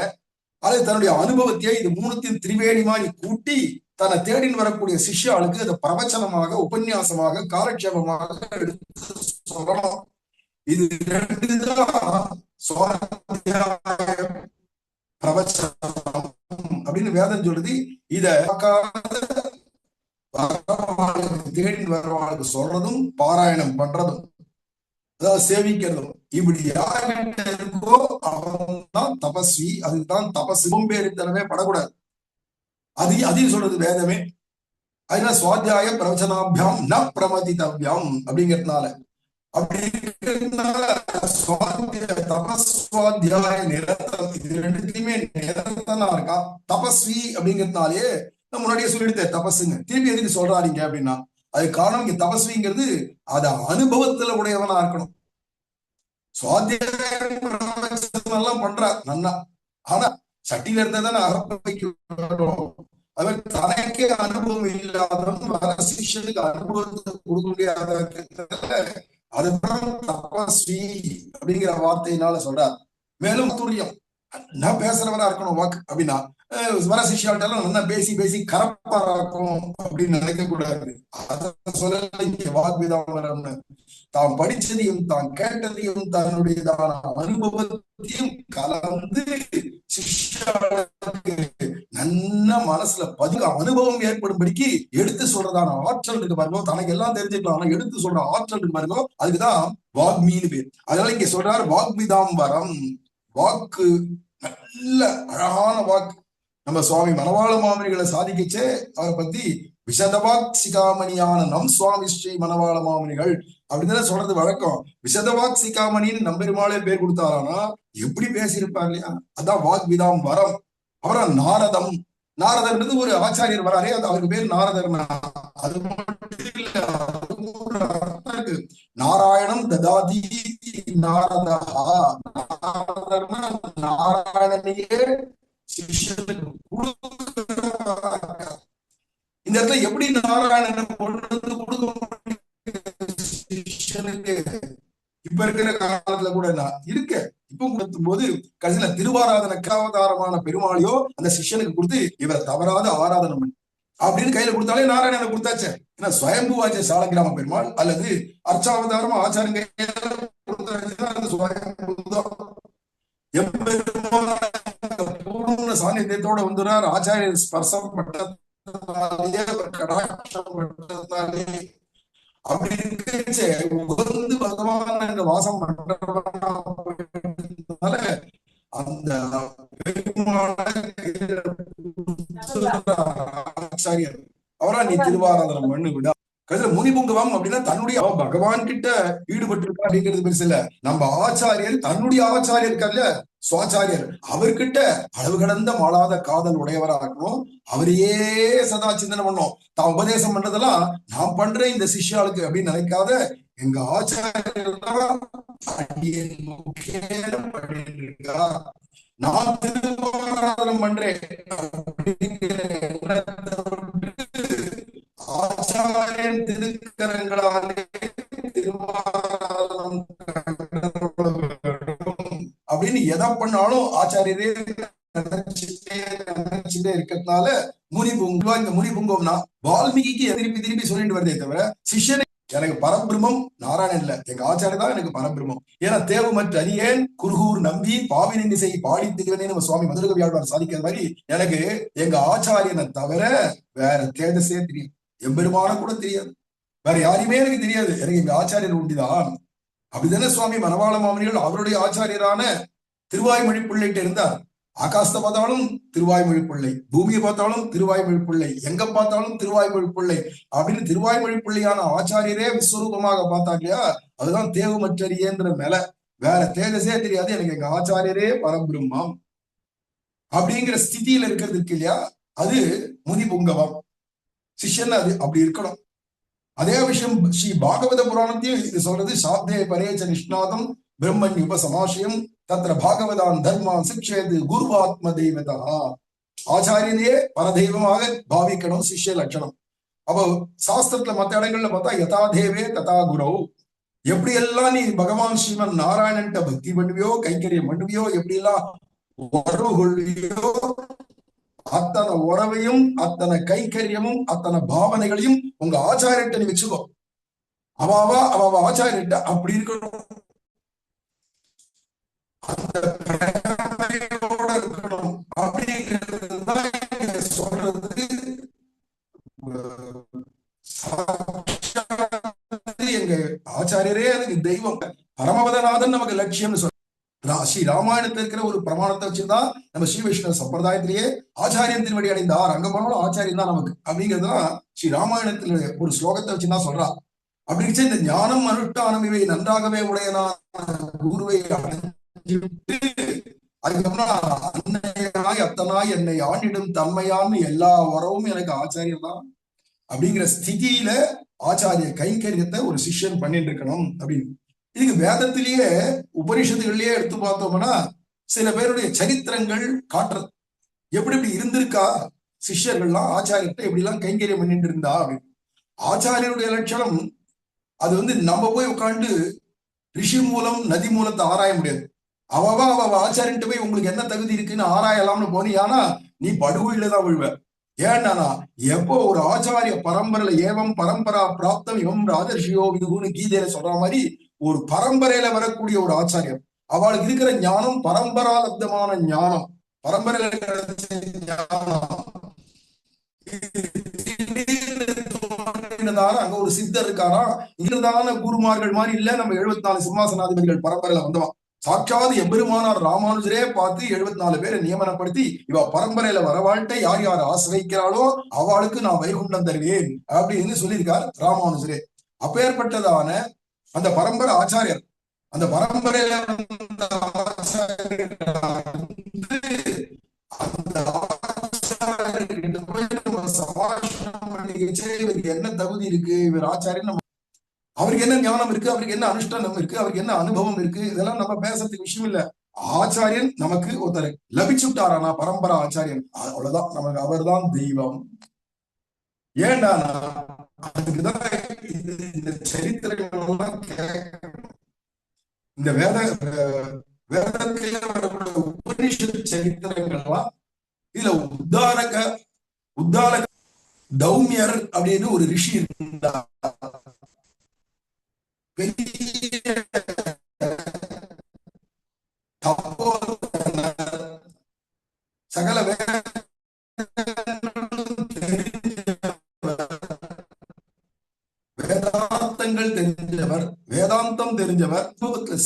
அது தன்னுடைய அனுபவத்தையே இது 3த்தின் திரிவேணி மாதிரி கூட்டி தன்னை தேடின்னு வரக்கூடிய சிஷ்யாளுக்கு அதை பிரவச்சனமாக உபன்யாசமாக காலட்சேபமாக எடுத்து சொல்லணும். இது 2 தான் பிரவச்சனம் அப்படின்னு வேதம் சொல்றது. இத தேடின்னு வரவாளுக்கு சொல்றதும் பாராயணம் பண்றதும் அதாவது சேவிக்கிறதும் இப்படி யார்கிட்ட இருக்கோ அவன் தான் தபஸ்வி. அதுதான் தபசு. சோம்பேறித்தனமே படக்கூடாது. அதையும் சொல்றது வேதமே. அதனால சுவாத்தியாய பிரவச்சனாபியாம் ந பிரமதிதவ்யம் அப்படிங்கிறதுனால அப்படி இருக்கிறதுனால தபஸ்வாத்தியாய நிரதம் இது 2த்துலயுமே நிரந்தனா இருக்கான். தபஸ்வி அப்படிங்கிறதுனாலே முன்னாடியே சொல்லிடுத்தேன் தபசுங்க. திருப்பி எதுக்கு சொல்றாருங்க அப்படின்னா அது காரணம் இங்க தபஸ்விங்கிறது அத அனுபவத்துல உடையவனா இருக்கணும். சுவாத்தியாயம் பண்றா நன்னா, ஆனா சட்டியில இருந்ததானே அகப்பைக்கு அவர் தனக்கே அனுபவம் இல்லாதவன் வர சிஷ்யனுக்கு அனுபவத்தை கொடுக்க முடியாத அதுதான் தபஸ்வி அப்படிங்கிற வார்த்தையினால சொல்றார். மேலும் துரியம் நான் பேசுறவரா இருக்கணும் வாக்கு அப்படின்னா வர சிஷ்யால்ட்டெல்லாம் நல்லா பேசி கரப்பாரா இருக்கும் அப்படின்னு நினைக்க கூடாது. அதான் சொல்ல வாக்விதாம்பரம்னு தான் படிச்சதையும் தான் கேட்டதையும் தன்னுடையதான அனுபவத்தையும் கலந்து சிஷ்யாளுக்கு நல்ல மனசுல அனுபவம் ஏற்படும்படிக்கு எடுத்து சொல்றதான ஆற்றல் இருக்கு பாருங்க. தனக்கு எல்லாம் தெரிஞ்சுக்கலாம் ஆனா எடுத்து சொல்ற ஆற்றல் இருக்கு பாருங்க. அதுக்குதான் வாக்மின்னு பேர். அதனால இங்க சொல்றாரு வாக்விதாம்பரம். வாக்கு நல்ல அழகான வாக்கு. நம்ம சுவாமி மணவாள மாமனிகளை சாதிக்கச்சே அவரை பத்தி விஷதவாக் சிகாமணியான நம் சுவாமி ஸ்ரீ மணவாள மாமனிகள் அப்படின்னு சொல்றது வழக்கம். விஷதவாக் சிகாமணின்னு நம்பெருமாளே பேர் கொடுத்தாரானா எப்படி பேசியிருப்பார் இல்லையா? அதான் வாக்விதாம் வரம். அப்புறம் நாரதம். நாரதர்ன்றது ஒரு ஆச்சாரியர் வராரே அது அவருக்கு பேர் நாரதர்னா அது மட்டும் இல்ல, நாராயணம் ததாதி நாரதா. நாராயணனையே சிஷ்யனுக்கு இந்த இடத்துல எப்படி நாராயணன் கொடுக்க சிஷ்யனுக்கு இப்ப இருக்கிற காலத்துல கூட இருக்க இப்ப கொடுக்கும் போது கடைசியில திருவாராதன அவதாரமான பெருமாளையோ அந்த சிஷ்யனுக்கு கொடுத்து இவரை தவறாத ஆராதனை பண்ணி அப்படின்னு கையில கொடுத்தாலே நாராயணனை கொடுத்தாச்சு. ஏன்னா சுயம்புவாச்ச சாலக்கிராம பெருமாள் அல்லது அர்ச்சாவதாரமா ஆச்சாரங்க பூர்ண சாநித்தியத்தோட வந்துறார். ஆச்சாரியர் ஸ்பர்சம் பட்டதாலேயே கடாட்சம் பட்டதாலே அப்படி இருக்கு உகந்து பகவான் வாசம் பண்றதுனால அந்த ஆச்சாரியர் அவரா நீ திருவாராதனம் பண்ணு விடா. கடைசியில முனிபுங்கவம் அப்படின்னா தன்னுடைய பகவான் கிட்ட ஈடுபட்டு இருக்கா அப்படிங்கிறது பெருசு இல்ல. நம்ம ஆச்சாரியர் தன்னுடைய ஆச்சாரியர் இருக்கார்ல சுவாச்சாரியர் அவர்கிட்ட அளவு கடந்த மாளாத காதல் உடையவரா இருக்கணும். அவரையே சதா சிந்தனை பண்ணோம். தான் உபதேசம் பண்றதெல்லாம் நான் பண்றேன் இந்த சிஷ்யாளுக்கு அப்படின்னு நினைக்காத எங்க ஆச்சாரியர் நான் திருவாராதனம் பண்றேன் ஆச்சாரியன் திருக்கரங்களாலே திருவாரூரம் அப்படின்னு எதை பண்ணாலும் ஆச்சாரியரே நினைச்சுட்டே இருக்கிறதுனால முனிபுங்குவா. இந்த முனிபுங்கம்னா வால்மீகிக்கு திருப்பி திருப்பி சொல்லிட்டு வருதே தவிர சிஷ்யனை எனக்கு பரபிரம்மம் நாராயணன் இல்ல, எங்க ஆச்சாரிய தான் எனக்கு பரபிரம்மம். ஏன்னா தேவுமற்ற அரியேன் குருகூர் நம்பி பாவினின் இசை பாடி திகழ்னே நம்ம சுவாமி மதுரகவி ஆழ்வார் சாதிக்கிற மாதிரி எனக்கு எங்க ஆச்சாரியனை தவிர வேற தேஜஸே தெரியும், எம்பெருமான கூட தெரியாது, வேற யாரையுமே எனக்கு தெரியாது, எனக்கு எங்க ஆச்சாரியர் உண்டிதான். அப்படிதானே சுவாமி மணவாள மாமனிகள் அவருடைய ஆச்சாரியரான திருவாய்மொழி பிள்ளைகிட்ட இருந்தார். ஆகாசத்தை பார்த்தாலும் திருவாய்மொழி பிள்ளை, பூமியை பார்த்தாலும் திருவாய்மொழி பிள்ளை, எங்க பார்த்தாலும் திருவாய்மொழி பிள்ளை அப்படின்னு திருவாய்மொழி பிள்ளையான ஆச்சாரியரே விஸ்வரூபமாக பார்த்தாங்க இல்லையா, அதுதான் தேவுமற்றறியேன்ற மேல வேற தேஜஸே தெரியாது, எனக்கு எங்க ஆச்சாரியரே பரபிரம்மம் அப்படிங்கிற ஸ்திதியில இருக்கிறதுக்கு இல்லையா, அது முனிபுங்கவம். சிஷ்யன் அது அப்படி இருக்கணும். அதே விஷயம் ஸ்ரீ பாகவத புராணத்தையும் இது சொல்றது. சாத்தே பரேச்ச நிஷ்ணாதம் பிரம்மன் உபசமாசியம் தத்திர பாகவதான் தர்மான் சிக்ஷேது குருவாத்ம தெய்வதா. ஆச்சாரியனையே பரதெய்வமாக பாவிக்கணும் சிஷ்ய லட்சணம். அப்போ சாஸ்திரத்துல மற்ற இடங்கள்ல பார்த்தா யதா தேவே ததா குரு, எப்படி எல்லாம் நீ பகவான் ஸ்ரீமன் நாராயணன்ட்ட பக்தி பண்ணுவியோ கைங்கரியம் பண்ணுவியோ எப்படி எல்லாம் உறவு கொள்வியோ அத்தனை உறவையும் அத்தனை கைக்கரியமும் அத்தனை பாவனைகளையும் உங்க ஆச்சாரியட்ட நீ வச்சுக்கோ. அவாவா அவாவா ஆச்சாரியட்ட அப்படி இருக்கணும், அந்த இருக்கணும் அப்படிங்கிறது சொல்றது. எங்க ஆச்சாரியரே எனக்கு தெய்வம், பரமபதநாதன் நமக்கு லட்சியம்னு சொல்ற ஸ்ரீ ராமாயணத்துல இருக்கிற ஒரு பிரமாணத்தை வச்சுதான் நம்ம ஸ்ரீ வைஷ்ணவ சம்பிரதாயத்திலேயே ஆச்சாரியன் திருவடி அடைந்தார் அங்க போனாலும் ஆச்சாரியன் தான் நமக்கு அப்படிங்கிறதுதான் ஸ்ரீ ராமாயணத்துல ஒரு ஸ்லோகத்தை வச்சுதான் சொல்றா. அப்படி இந்த ஞானம் அனுஷ்டானம் இவை நன்றாகவே உடையனான குருவை அதுக்கப்புறம் அன்னையாய் அத்தனாய் என்னை ஆண்டிடும் தன்மையான்னு எல்லா உறவும் எனக்கு ஆச்சாரியன் தான் அப்படிங்கிற ஸ்திதியில ஆச்சாரிய கைங்கரியத்தை ஒரு சிஷ்யன் பண்ணிட்டு இருக்கணும் அப்படின்னு. இதுக்கு வேதத்திலேயே உபனிஷத்துகள்லயே எடுத்து பார்த்தோம்னா சில பேருடைய சரித்திரங்கள் காட்டுறது, எப்படி இப்படி இருந்திருக்கா சிஷ்யர்கள்லாம் ஆச்சாரியத்தை எப்படி எல்லாம் கைங்கரியம் பண்ணிட்டு இருந்தா அப்படின்னு. ஆச்சாரியருடைய லட்சணம் அது நம்ம போய் உட்காந்து ரிஷி மூலம் நதி மூலத்தை ஆராய முடியாது. அவ ஆச்சாரியன்ட்டு போய் உங்களுக்கு என்ன தகுதி இருக்குன்னு ஆராயலாம்னு போனியானா நீ படுகொயில தான் விழுவ. ஏன்னா எப்போ ஒரு ஆச்சாரிய பரம்பரையில ஏவம் பரம்பரா பிராப்தம் இவம் ராஜர்ஷியோ விதுகுன்னு கீதையில சொல்ற மாதிரி ஒரு பரம்பரையில வரக்கூடிய ஒரு ஆச்சாரியர் அவளுக்கு இருக்கிற ஞானம் பரம்பராலப்தமான ஞானம், பரம்பரையில அங்க ஒரு சித்தர் இருக்காரா, இங்கிருந்தான குருமார்கள் மாதிரி இல்ல நம்ம 74 சிம்மாசனாதிபதிகள் பரம்பரையில வந்தவன். சாட்சாத் எம்பெருமானார் ராமானுஜரே பார்த்து 74 பேரை நியமனப்படுத்தி இவ பரம்பரையில வரவாழ்கிட்ட யார் யார் ஆசிரிக்கிறாளோ அவளுக்கு நான் வைகுண்டம் தருவேன் அப்படின்னு சொல்லியிருக்கார் ராமானுஜரே. அப்பேற்பட்டதான அந்த பரம்பரை ஆச்சாரியர், அந்த பரம்பரையில என்ன தகுதி இருக்கு, இவர் ஆச்சாரியன் அவருக்கு என்ன ஞானம் இருக்கு, அவருக்கு என்ன அனுஷ்டானம் இருக்கு, அவருக்கு என்ன அனுபவம் இருக்கு, இதெல்லாம் நம்ம பேசுறதுக்கு விஷயம் இல்ல. ஆச்சாரியன் நமக்கு ஒருத்தர் லபிச்சுட்டாரானா பரம்பரா ஆச்சாரியன், அவ்வளவுதான் நமக்கு அவர் தான் தெய்வம். ஏண்டானா அதுக்குதான் இந்த சரித்திரங்கள்லாம் இந்த வேதத்திலே வரக்கூடிய உபனிஷத்து சரித்திரங்கள்லாம் இதுல உத்தாரக தௌமியர் அப்படின்னு ஒரு ரிஷி இருந்தார். சகல வேதாந்தங்கள் தெரிஞ்சவர், வேதாந்தம் தெரிஞ்சவர்,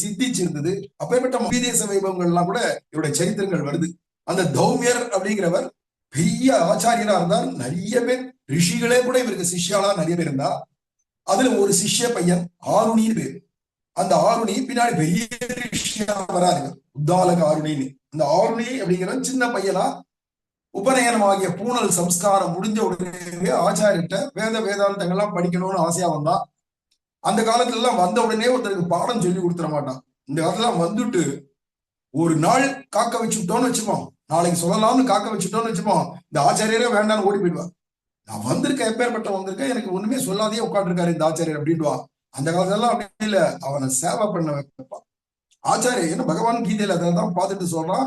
சித்திச்சிருந்தது. அப்பேற்பட்ட விதேச வைபவங்கள் எல்லாம் கூட இவருடைய சரித்திரங்கள் வருது. அந்த தௌமியர் அப்படிங்கிறவர் பெரிய ஆச்சாரியரா இருந்தார். நிறைய பேர் ரிஷிகளே கூட இவருக்கு சிஷ்யாலா நிறைய பேர் இருந்தா. அதுல ஒரு சிஷ்ய பையன் ஆருணின்னு பேர். அந்த ஆருணி பின்னாடி பெரிய ரிஷியா வராரு, உத்தாலக ஆருணின்னு. இந்த ஆருணி அப்படிங்கிற சின்ன பையனா உபநயனம் ஆகிய பூனல் சம்ஸ்காரம் முடிஞ்ச உடனே ஆச்சாரிட்ட வேதாந்தங்கள்லாம் படிக்கணும்னு ஆசையா வந்தான். அந்த காலத்துல எல்லாம் வந்த உடனே ஒருத்தருக்கு பாடம் சொல்லி கொடுத்துட மாட்டான். இந்த காலத்துல வந்துட்டு ஒரு நாள் காக்க வச்சுட்டோம்னு வச்சுப்போம், நாளைக்கு சொல்லலாம்னு காக்க வச்சுட்டோம்னு வச்சுப்போம், இந்த ஆச்சாரியரே வேண்டான்னு ஓடி போயிடுவான். நான் வந்திருக்கேன், எப்பேற்பட்ட வந்திருக்கேன், எனக்கு ஒண்ணுமே சொல்லாதே உட்காந்துருக்காரு இந்த ஆச்சாரியர் அப்படின்டுவான். அந்த காலத்துல அப்படி இல்ல, அவனை சேவை பண்ண வைப்பான். ஆச்சாரிய என்ன பகவான் கீதையில அதான் பார்த்துட்டு சொல்றான்,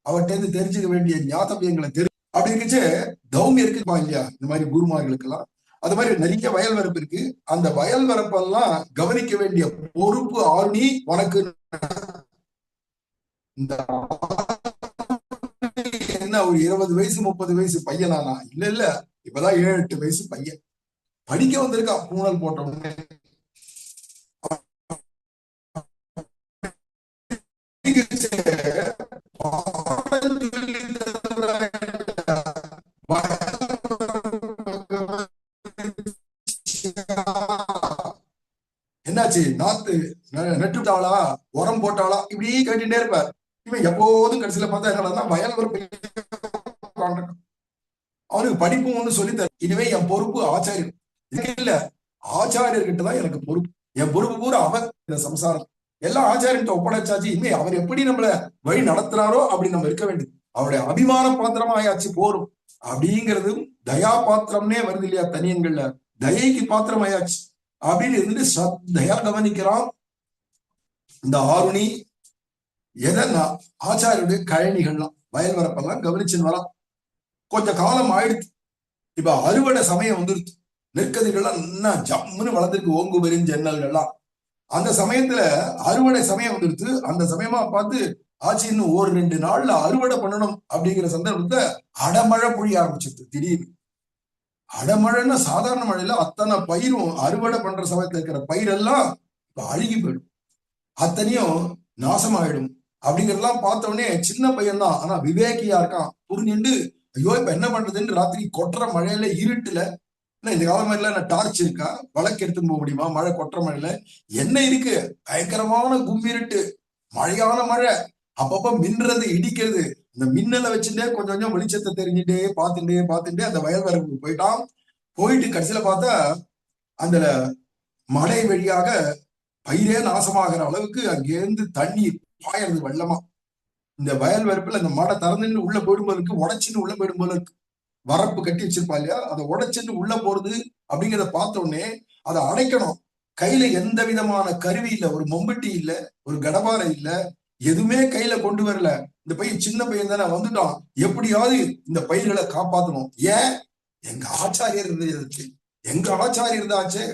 அவர்கிட்ட இருந்து தெரிஞ்சுக்க வேண்டிய ஞாபகங்களை அப்படி இருக்குச்சு. தௌமியம் இருக்குப்பா இல்லையா, இந்த மாதிரி குருமார்களுக்கு எல்லாம் அது மாதிரி நிறைய வயல் வரப்பு இருக்கு. அந்த வயல் வரப்பெல்லாம் கவனிக்க வேண்டிய பொறுப்பு ஆர்மி உனக்கு. இந்த என்ன ஒரு 20 வயசு 30 வயசு பையனானா? இல்ல இல்ல, இப்பதான் 7-8 வயசு பையன் படிக்க வந்திருக்கான் பூனல் போட்ட உடனே. என்னாச்சு, நாத்து நட்டுட்டாளா, உரம் போட்டாளா, இப்படி கேட்டுட்டே இருப்பார். இவன் எப்போதும் கடைசியில பார்த்தா என்னன்னா வயல் வரப்பு. அவனுக்கு படிப்பும் ஒண்ணு சொல்லித்தர. இனிமே என் பொறுப்பு ஆச்சாரியர் இல்ல, ஆச்சாரியர்கிட்ட தான் எனக்கு பொறுப்பு. என் பொறுப்பு பூரா அவர். இந்த சம்சாரம் எல்லாம் ஆச்சாரியர்கிட்ட ஒப்படைச்சாச்சு. இனிமே அவர் எப்படி நம்மள வழி நடத்துறாரோ அப்படி நம்ம இருக்க வேண்டியது. அவருடைய அபிமான பாத்திரமா ஆயாச்சு போரும் அப்படிங்கிறதும் தயா பாத்திரம்னே வருது இல்லையா தனியன்கள்ல, தயைக்கு பாத்திரம் ஆயாச்சு அப்படின்னு இருந்துட்டு ஸ்ரத்தையா கவனிக்கிறான் இந்த ஆருணி. எதன்னா ஆச்சாரியருடைய கழனிகள்லாம் வயல் வரப்பெல்லாம் கவனிச்சுன்னு வரான். கொஞ்ச காலம் ஆயிடுச்சு. இப்ப அறுவடை சமயம் வந்துருச்சு. நெற்கதிர்கள்லாம் இன்னும் ஜம்முன்னு வளர்ந்துருக்கு, ஓங்கு பெரும் ஜன்னல்கள்லாம். அந்த சமயத்துல அறுவடை சமயம் வந்துருச்சு. அந்த சமயமா பார்த்து ஆச்சு இன்னும் 1-2 நாள்ல அறுவடை பண்ணணும் அப்படிங்கிற சந்தர்ப்பத்துல அடமழை பொழிய ஆரம்பிச்சிருது திடீர்னு. அடமழைன்னா சாதாரண மழையில அத்தனை பயிரும் அறுவடை பண்ற சமயத்துல இருக்கிற பயிரெல்லாம் இப்ப அழுகி போயிடும், அத்தனையும் நாசமாயிடும். அப்படிங்கறதெல்லாம் பார்த்த உடனே சின்ன பையன் தான், ஆனா விவேகியா இருக்கான், புரிஞ்சுண்டு ஐயோ இப்ப என்ன பண்றதுன்னு ராத்திரி கொட்டுற மழையில இருட்டுல, இந்த காலம் மாதிரில டார்ச் இருக்கா, வழக்கு எடுத்துன்னு போக முடியுமா மழை கொட்டுற மழையில? என்ன இருக்கு, பயங்கரமான கும்மிருட்டு, மழையான மழை, அப்பப்ப மின்றது இடிக்கிறது. இந்த மின்னலை வச்சுட்டே கொஞ்சம் கொஞ்சம் வெளிச்சத்தை தெரிஞ்சுட்டே பார்த்துட்டே அந்த வயல் வரப்புக்கு போயிட்டான். போயிட்டு கடைசியில பார்த்தா அந்த மழை வழியாக பயிரே நாசமாகிற அளவுக்கு அங்கேருந்து தண்ணீர் பாயறது வெள்ளமா. இந்த வயல் வரப்புல இந்த மழை திறந்துன்னு உள்ள போயிடும் போல இருக்கு, உடைச்சுன்னு உள்ள போயிடும் போல இருக்கு. வரப்பு கட்டி வச்சிருப்பா இல்லையா, அதை உடைச்சுட்டு உள்ள போறது அப்படிங்கிறத பார்த்த உடனே அதை அடைக்கணும். கையில எந்த விதமான கருவி இல்ல, ஒரு மொம்பட்டி இல்ல, ஒரு கடபாரை இல்ல, எதுவுமே கையில கொண்டு வரல. இந்த பையன் சின்ன பையன் தானே வந்துட்டான், எப்படியாவது இந்த பயிர்களை காப்பாத்தணும். ஏன், எங்க ஆச்சாரியர் இருந்தது, எங்க ஆச்சாரியர் தாச்சு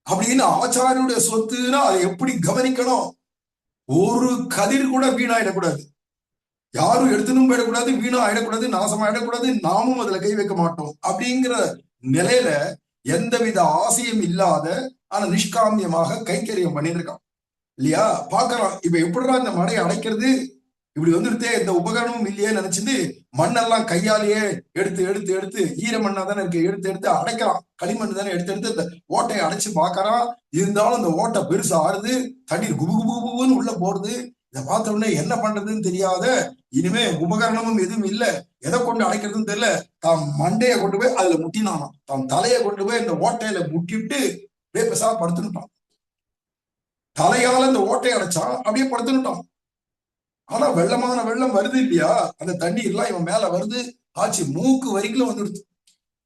அப்படின்னு. ஆச்சாரியருடைய சொத்துன்னா அதை எப்படி கவனிக்கணும், ஒரு கதிர் கூட வீணாயிடக்கூடாது, யாரும் எடுத்துனும் போயிடக்கூடாது, வீணா ஆயிடக்கூடாது, நாசமா ஆயிடக்கூடாது, நாமும் அதுல கை வைக்க மாட்டோம் அப்படிங்கிற நிலையில எந்தவித ஆசையும் இல்லாத ஆனா நிஷ்காமியமாக கைக்கரியம் பண்ணிட்டு இருக்கான் இல்லையா. பாக்கலாம் இப்ப எப்படிதான் இந்த மழையை அடைக்கிறது, இப்படி வந்துருத்தே இந்த உபகரணமும் இல்லையே நினைச்சிட்டு மண்ணெல்லாம் கையாலேயே எடுத்து எடுத்து எடுத்து, ஈர மண்ணா தானே இருக்கு, எடுத்து எடுத்து அடைக்கிறான், களிமண் தானே எடுத்து எடுத்து இந்த ஓட்டையை அடைச்சு பாக்குறான். இருந்தாலும் இந்த ஓட்டை பெருசா ஆறுது, தண்ணீர் குபு குபு குபுன்னு உள்ள போறது. இதை பார்த்த உடனே என்ன பண்றதுன்னு தெரியாத, இனிமே உபகரணமும் எதுவும் இல்லை, எதை கொண்டு அடைக்கிறதுன்னு தெரியல, தாம் மண்டையை கொண்டு போய் அதுல முட்டினானாம், தாம் தலையை கொண்டு போய் இந்த ஓட்டையில முட்டிட்டு பேப்பசா படுத்துட்டான். தலையால இந்த ஓட்டையை அடைச்சான், அப்படியே படுத்துட்டான். ஆனா வெள்ளமான வெள்ளம் வருது இல்லையா, அந்த தண்ணீர் எல்லாம் இவன் மேல வருது, ஆச்சு மூக்கு வரைக்கும் வந்துடுது,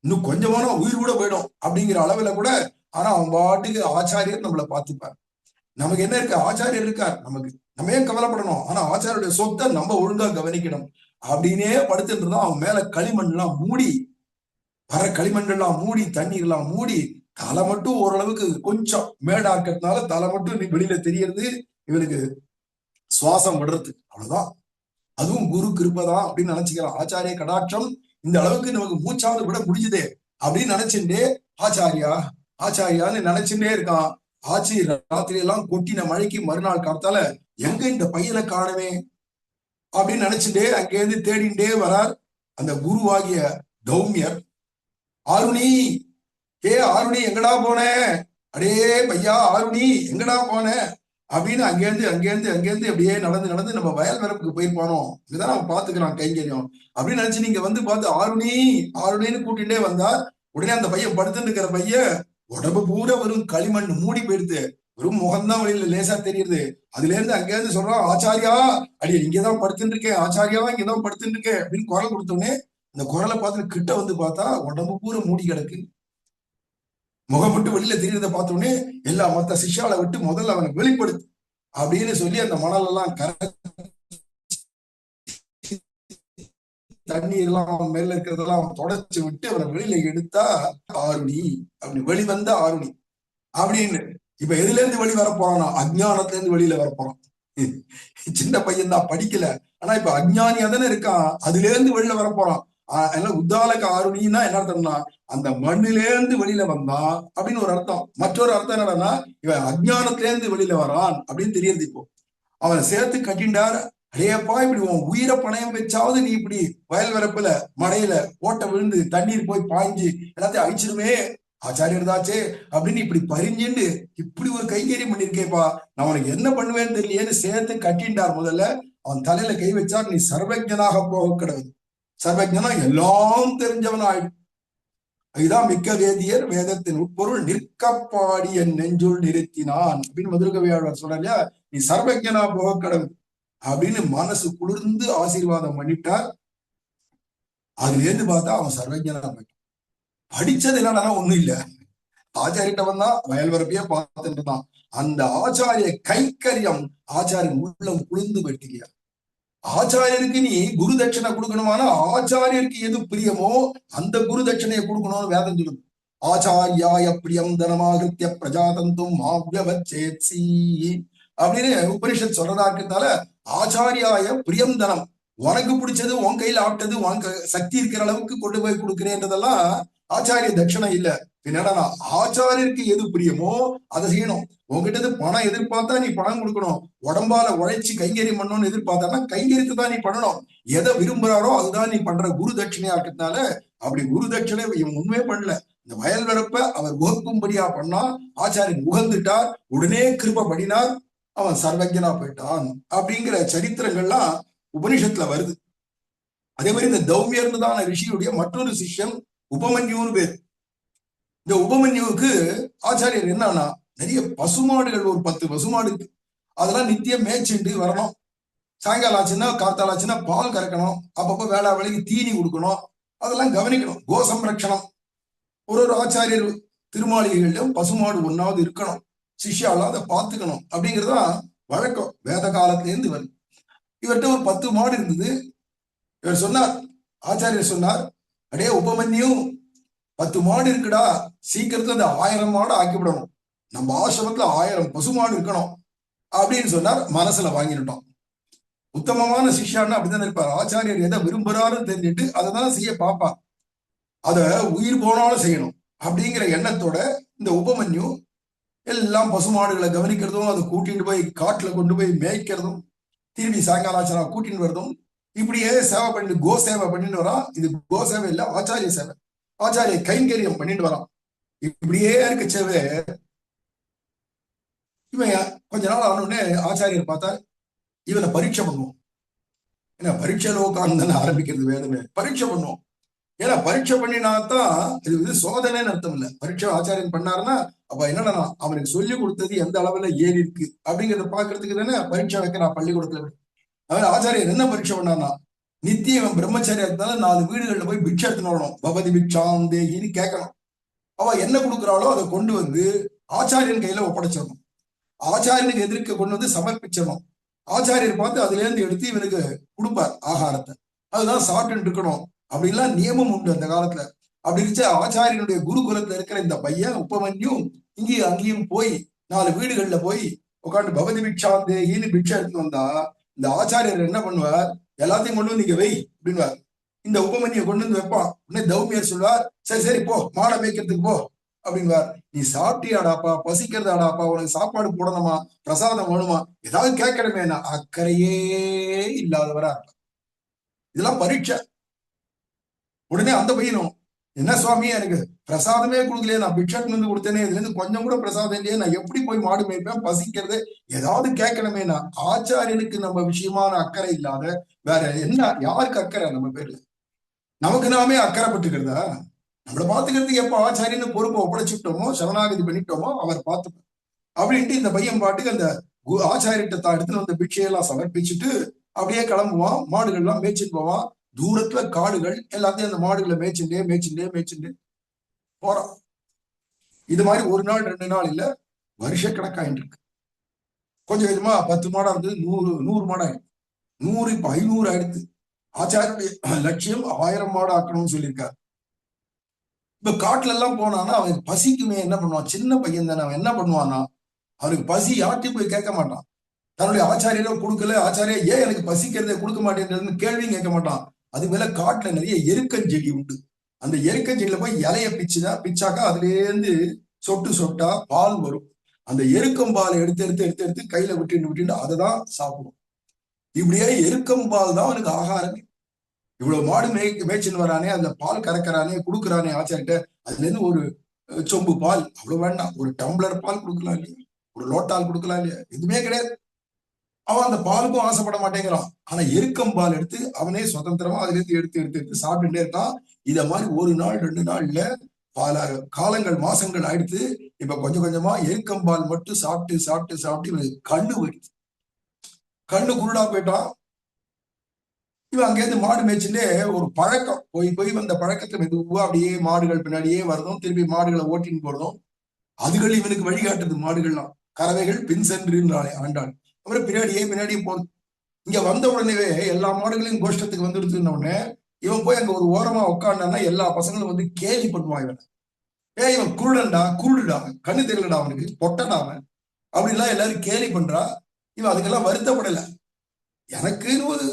இன்னும் கொஞ்சமான உயிர் கூட போயிடும் அப்படிங்கிற அளவுல கூட. ஆனா அவன் பாட்டுக்கு ஆச்சாரியர் நம்மளை பார்த்துப்பார். நமக்கு என்ன இருக்கு, ஆச்சாரியர் இருக்கார் நமக்கு, நம்ம ஏன் கவலைப்படணும், ஆனா ஆச்சாரியுடைய சொத்தை நம்ம ஒழுங்கா கவனிக்கணும் அப்படின்னே படுத்துன்றதான். அவன் மேல களிமண் எல்லாம் மூடி, வர களிமண்கள்லாம் மூடி, தண்ணீர் எல்லாம் மூடி, தலை மட்டும் ஓரளவுக்கு கொஞ்சம் மேடா இருக்கிறதுனால தலை மட்டும் வெளியில தெரியறது, இவனுக்கு சுவாசம் விடுறது, அவ்வளவுதான். அதுவும் குரு கிருப்பதான் அப்படின்னு நினைச்சுக்கிறான். ஆச்சாரிய கடாட்சம் இந்த அளவுக்கு நமக்கு மூச்சாவது விட முடிஞ்சுதே அப்படின்னு நினைச்சுட்டே ஆச்சாரியா ஆச்சாரியான்னு நினைச்சுட்டே இருக்கான். ஆச்சி ராத்திரி எல்லாம் கொட்டின மழைக்கு மறுநாள் காத்தால எங்க இந்த பையனை காணவே அப்படின்னு நினைச்சுட்டே அங்கேருந்து தேடிண்டே வரார் அந்த குருவாகிய தௌமியர். ஆருணி, ஏ ஆருணி எங்கடா போன, அடே பையா ஆருணி எங்கடா போன அப்படின்னு அங்கேருந்து அப்படியே நடந்து நடந்து நம்ம வயல் வரப்புக்கு போயிருப்பானோ, இங்கதான் அவன் பாத்துக்கிறான் கைங்கரியம் அப்படின்னு நினைச்சு நீங்க வந்து பார்த்து ஆருணி ஆருணின்னு கூட்டிகிட்டே வந்தா, உடனே அந்த பையன் படுத்துட்டு இருக்கிற பையன் உடம்பு பூரா வரும் களிமண் மூடி போயிடுது, வெறும் முகம்தான் வெளியில லேசா தெரியுது. அதுல இருந்து அங்க இருந்து சொல்றான், ஆச்சாரியா அடி இங்கதான் படுத்துட்டு இருக்கேன், ஆச்சாரியாவா இங்கதான் படுத்துட்டு இருக்கேன் அப்படின்னு குரல் கொடுத்தோடனே இந்த குரலை பார்த்து கிட்ட வந்து பார்த்தா உடம்பு பூரா மூடி கிடக்கு. முகம் விட்டு வெளியில தெரியறத பார்த்தோடனே எல்லா மத்த சிஷ்யாவை விட்டு முதல்ல அவனை வெளிப்படுத்து அப்படின்னு சொல்லி அந்த மணல் எல்லாம் தண்ணீர் எல்லாம் அவன் மேல இருக்கிறதெல்லாம் அவன் தொடச்சு விட்டு அவனை வெளியில எடுத்தா ஆருணி அப்படி வெளிவந்த ஆருணி அப்படின்னு. இப்ப எதுல இருந்து வெளி வர போறானா? அஜ்ஞானத்துல இருந்து வெளியில வர போறான். சின்ன பையன் தான், படிக்கல, ஆனா இப்ப அஜ்ஞானியா தானே இருக்கான், அதுல இருந்து வெளியில வர போறான். உத்தாலக ஆருணின்னா என்ன அர்த்தம்னா அந்த மண்ணில இருந்து வெளியில வந்தான் அப்படின்னு ஒரு அர்த்தம். மற்றொரு அர்த்தம் என்னன்னா இவன் அஜ்ஞானத்துல இருந்து வெளியில வரான் அப்படின்னு தெரியுது. இப்போ அவனை சேர்த்து கட்டிண்டார். அடையப்பா இப்படி உன் உயிரை பணயம் வச்சாவது நீ இப்படி வயல் வரப்புல மழையில ஓட்ட விழுந்து தண்ணீர் போய் பாய்ஞ்சு எல்லாத்தையும் அழிச்சிருமே ஆச்சாரியர் தாச்சே அப்படின்னு இப்படி பறிஞ்சுண்டு இப்படி ஒரு கைங்கரியம் பண்ணிருக்கேப்பா, நான் உனக்கு என்ன பண்ணுவேன்னு தெரியலையேன்னு சேர்த்து கட்டின்றார். முதல்ல அவன் தலையில கை வச்சார், நீ சர்வஜனாக போக கிடவுது. சர்வஜனா எல்லாம் தெரிஞ்சவன் ஆயிடும். இதுதான் மிக்க வேதியர் வேதத்தின் உட்பொருள் நிற்கப்பாடி என் நெஞ்சுள் நிறுத்தினான் அப்படின்னு மதுரகவியாளர் சொல்றாங்க. நீ சர்வஜனா போக கிடவுது அப்படின்னு மனசு குளிர்ந்து ஆசீர்வாதம் பண்ணிட்டார். அதுல இருந்து பார்த்தா அவன் சர்வஜனா போயிட்டான். படிச்சது என்னன்னா ஒண்ணும் இல்ல, ஆச்சாரிட்ட வந்தா வயல் வரப்பையே பார்த்துட்டு இருந்தான். அந்த ஆச்சாரிய கைக்கரியம் ஆச்சாரியன் உள்ளம் குளிர்ந்து போயிட்டீங்க. ஆச்சாரியருக்கு நீ குரு தட்சணை கொடுக்கணுமானா ஆச்சாரியருக்கு எது பிரியமோ அந்த குரு தட்சணையை கொடுக்கணும்னு வேதம் சொல்லுது. ஆச்சாரியாய பிரியம் தனமாகிருத்திய பிரஜாதந்தும் மாவியவச்சேத்சி அப்படின்னு உபனிஷத் சொல்றதா இருக்கிறதால ஆச்சாரியாய பிரியம் தனம், உனக்கு பிடிச்சது உன் கையில ஆப்டது உனக்கு சக்தி இருக்கிற அளவுக்கு கொண்டு போய் கொடுக்குறேன்றதெல்லாம் ஆச்சாரிய தட்சணை இல்ல. என்னடா ஆச்சாரியருக்கு எது பிரியமோ அதை செய்யணும். உங்ககிட்ட பணம் எதிர்பார்த்தா நீ பணம் கொடுக்கணும். உடம்பால உழைச்சி கைங்கரியம் பண்ணணும்னு எதிர்பார்த்தா கைங்கரியத்தை தான் நீ பண்ணணும். எதை விரும்புறாரோ அதுதான் நீ பண்ற குரு தட்சிணையா இருக்கிறதுனால அப்படி குரு தட்சிணை இவன் உண்மையே பண்ணல. இந்த வயல் வரப்ப அவர் உகக்கும்படியா பண்ணா ஆச்சாரியன் உகந்துட்டார், உடனே கிருப பண்ணினார், அவன் சர்வஜனா போயிட்டான் அப்படிங்கிற சரித்திரங்கள்லாம் உபனிஷத்துல வருது. அதே மாதிரி இந்த தௌமியர்னு தான் ரிஷியுடைய மற்றொரு சிஷ்யன் உபமன்யுன்னு பேர். இந்த உபமன்யுவுக்கு ஆச்சாரியர் என்னன்னா நிறைய பசுமாடுகள், ஒரு 10 பசுமாடு இருக்கு. அதெல்லாம் நித்தியம் மேய்ச்சிட்டு வரணும். சாயங்காலம் ஆச்சுன்னா காத்தால் ஆச்சுன்னா பால் கறக்கணும், அப்பப்போ வேளா வேலைக்கு தீனி கொடுக்கணும், அதெல்லாம் கவனிக்கணும். கோ சம்ரட்சணம். ஒரு ஆச்சாரியர் திருமாளிகைகளிலும் பசுமாடு ஒன்னாவது இருக்கணும், சிஷ்யாலாம் அதை பார்த்துக்கணும் அப்படிங்கிறதுதான் வழக்கம் வேத காலத்திலேருந்து வருது. இவர்கிட்ட ஒரு 10 மாடு இருந்தது. இவர் சொன்னார், ஆச்சாரியர் சொன்னார், அடே உபமன்யும் 10 மாடு இருக்குடா, சீக்கிரத்துல அந்த 1000 மாடு ஆக்கிவிடணும், நம்ம ஆசிரமத்துல 1000 பசுமாடு இருக்கணும் அப்படின்னு சொன்னார். மனசுல வாங்கிட்டோம். உத்தமமான சிஷ்யான்னு அப்படிதான் இருப்பார். ஆச்சாரியர் எதை விரும்புறாருன்னு தெரிஞ்சுட்டு அதை தான் செய்ய பார்ப்பார். அத உயிர் போனாலும் செய்யணும் அப்படிங்கிற எண்ணத்தோட இந்த உபமன்யு எல்லாம் பசுமாடுகளை கவனிக்கிறதும், அதை கூட்டிட்டு போய் காட்டுல கொண்டு போய் மேய்க்கிறதும், திரும்பி சாயங்காலம் ஆச்சனா கூட்டின்னு வரதும், இப்படியே சேவை பண்ணிட்டு கோ சேவை பண்ணிட்டு வரான். இது கோ சேவை இல்ல, ஆச்சாரிய சேவை. ஆச்சாரிய கைங்கரியம் பண்ணிட்டு வரான். இப்படியே இருக்க சேவை. இவன் கொஞ்ச நாள் ஆனோடனே ஆச்சாரியர் பார்த்தா இவனை பரீட்சை பண்ணுவோம். ஏன்னா பரீட்சை லோகான்னு ஆரம்பிக்கிறது வேதமே. பரீட்சை பண்ணுவோம். ஏன்னா பரீட்சை பண்ணினாத்தான் இது சோதனைன்னு அர்த்தம் இல்ல. பரீட்சை ஆச்சாரியன் பண்ணாருன்னா அப்ப என்னன்னா அவனுக்கு சொல்லி கொடுத்தது எந்த அளவுல ஏறி இருக்கு அப்படிங்கிறத பாக்குறதுக்கு தானே பரீட்சை வைக்க நான் பள்ளிக்கூடத்துல. அவன் ஆச்சாரியர் என்ன பரீட்சை பண்ணானா, நித்தியம் பிரம்மச்சாரியா இருந்தாலும் 4 வீடுகள்ல போய் பிக்ஷை எடுத்துன்னு வரணும். பகவதி பிக்ஷாந்தேகின்னு கேட்கணும். அவ என்ன கொடுக்குறாளோ அதை கொண்டு வந்து ஆச்சாரியன் கையில ஒப்படைச்சிடணும். ஆச்சாரியனுக்கு எதிர்க்க கொண்டு வந்து சமர்ப்பிச்சிடணும். ஆச்சாரியர் பார்த்து அதுல இருந்து எடுத்து இவனுக்கு கொடுப்பார் ஆகாரத்தை. அதுதான் சாப்பிட்டு இருக்கணும் அப்படின்லாம் நியமம் உண்டு அந்த காலத்துல. அப்படி இருந்துச்சு ஆச்சாரியனுடைய குருகுலத்துல இருக்கிற இந்த பையன் உபமன்யும் இங்கேயும் அங்கேயும் போய் 4 வீடுகள்ல போய் உட்காந்து பகவதி பிக்ஷாந்தேகின்னு பிக்ஷை எடுத்து வந்தா இந்த ஆச்சாரியர் என்ன பண்ணுவார், எல்லாத்தையும் கொண்டு வந்து நீங்க வை அப்படின்வார். இந்த உபமன்யை கொண்டு வந்து வைப்பான். உடனே தௌமியர் சொல்வார், சரி சரி போ மாடை மேய்க்கிறதுக்கு போ அப்படின்வார். நீ சாப்பிட்டியாடாப்பா, பசிக்கிறதாடாப்பா, உனக்கு சாப்பாடு போடணுமா, பிரசாதம் வேணுமா, ஏதாவது கேட்கணுமே, நான் அக்கறையே இல்லாதவரா இருப்பேன். இதெல்லாம் பரீட்சை. உடனே அந்த பையனும், என்ன சுவாமி எனக்கு பிரசாதமே கொடுக்கலையே, நான் பிக்ஷாக்கு வந்து கொடுத்தேனே, இதுல இருந்து கொஞ்சம் கூட பிரசாதம் இல்லையே, நான் எப்படி போய் மாடு மேய்ப்பேன், பசிக்கிறது, ஏதாவது கேட்கணுமே. நான் ஆச்சாரியனுக்கு நம்ம விஷயமான அக்கறை இல்லாத வேற என்ன, யாருக்கு அக்கறை நம்ம பேர்ல? நமக்கு நாமே அக்கறைப்பட்டுக்கிறதா? நம்மளை பார்த்துக்கிறதுக்கு எப்ப ஆச்சாரியன்னு பொறுப்பை ஒப்படைச்சுட்டோமோ, சரணாகதி பண்ணிட்டோமோ அவர் பார்த்துப்போம். அப்படின்ட்டு இந்த பையன் பாட்டுக்கு அந்த ஆச்சாரிட்ட தான் எடுத்துன்னு வந்த பிட்சையெல்லாம் சமர்ப்பிச்சுட்டு அப்படியே கிளம்புவான். மாடுகள்லாம் மேய்ச்சிட்டு போவான். தூரத்துல காடுகள், எல்லாத்தையும் அந்த மாடுகளை மேய்ச்சுட்டே மேய்ச்சுட்டே மேய்ச்சுட்டு போறான். இது மாதிரி ஒரு நாள் 2 நாள் இல்ல, வருஷக்கணக்காயிட்டு இருக்கு. கொஞ்சம் கொஞ்சமா 10 மாடா இருந்தது, 100 மாடா ஆயிடுச்சு. 100 இப்ப 500 ஆயிடுச்சு. ஆச்சாரிய லட்சியம் 1000 மாடு ஆக்கணும்னு சொல்லியிருக்காரு. இப்ப காட்டுல எல்லாம் போனான்னா அவன் பசிக்குமே, என்ன பண்ணுவான்? சின்ன பையன் தானே, அவன் என்ன பண்ணுவான்னா அவனுக்கு பசி யார்ட்டையும் போய் கேட்க மாட்டான். தன்னுடைய ஆச்சாரியரும் கொடுக்கல, ஆச்சாரியா ஏன் எனக்கு பசிக்கிறதை கொடுக்க மாட்டேன்றதுன்னு கேள்வியும் கேட்க மாட்டான். அது மேல காட்டுல நிறைய எருக்கஞ்செடி உண்டு. அந்த எருக்கஞ்செடியில போய் இலைய பிச்சாக்கா அதுல இருந்து சொட்டு சொட்டா பால் வரும். அந்த எருக்கம்பாலை எடுத்து எடுத்து எடுத்து எடுத்து கையில விட்டு அதை தான் சாப்பிடும். இப்படியே எருக்கம்பால் தான் அவனுக்கு ஆகாரமே. இவ்வளவு மாடு மேய்ச்சின்னு வரானே, அதுல பால் கறக்கிறானே, கொடுக்குறானே ஆச்சாரிட்ட, அதுல இருந்து ஒரு சொம்பு பால் அவ்வளவு வேண்டாம், ஒரு டம்ளர் பால் கொடுக்கலாம் இல்லையா, ஒரு லோட்டால் கொடுக்கலாம் இல்லையா, எதுவுமே கிடையாது. அவன் அந்த பாலுக்கும் ஆசைப்பட மாட்டேங்கிறான். ஆனா எருக்கம் பால் எடுத்து அவனே சுதந்திரமா அதுல இருந்து எடுத்து எடுத்து எடுத்து சாப்பிட்டுட்டே இருக்கான். இத மாதிரி ஒரு நாள் 2 நாள்ல பல காலங்கள் மாசங்கள் ஆயிடுத்து. இப்ப கொஞ்சம் கொஞ்சமா எருக்கம்பால் மட்டும் சாப்பிட்டு சாப்பிட்டு சாப்பிட்டு இவனுக்கு கண்ணு போயிடுச்சு. கண்ணு குருடா போயிட்டான். இவன் அங்கேருந்து மாடு மேய்ச்சுட்டே ஒரு பழக்கம், போய் போய் வந்த பழக்கத்துல மெதுவா அப்படியே மாடுகள் பின்னாடியே வரதும், திருப்பி மாடுகளை ஓட்டின்னு போறதும். அதுகள் இவனுக்கு வழிகாட்டுது. மாடுகள்லாம் கறவைகள் பின் சென்றுன்றானே ஆண்டாள். அப்புறம் பின்னாடியே போகுது. இங்க வந்த உடனே எல்லா மாடுகளையும் கோஷ்டத்துக்கு வந்துடுச்சுன்ன உடனே இவன் போய் அங்க ஒரு ஓரமா உட்காண்டான்னா எல்லா பசங்களும் வந்து கேலி பண்ணுவான் இவன். இவன் குருடன்டா, குருடுடா, கண்ணு தெரியலடா, அவனுக்கு பொட்டடா அவன், அப்படின்லாம் எல்லாரும் கேலி பண்றா. இவன் அதுக்கெல்லாம் வருத்தப்படல. எனக்குன்னு ஒரு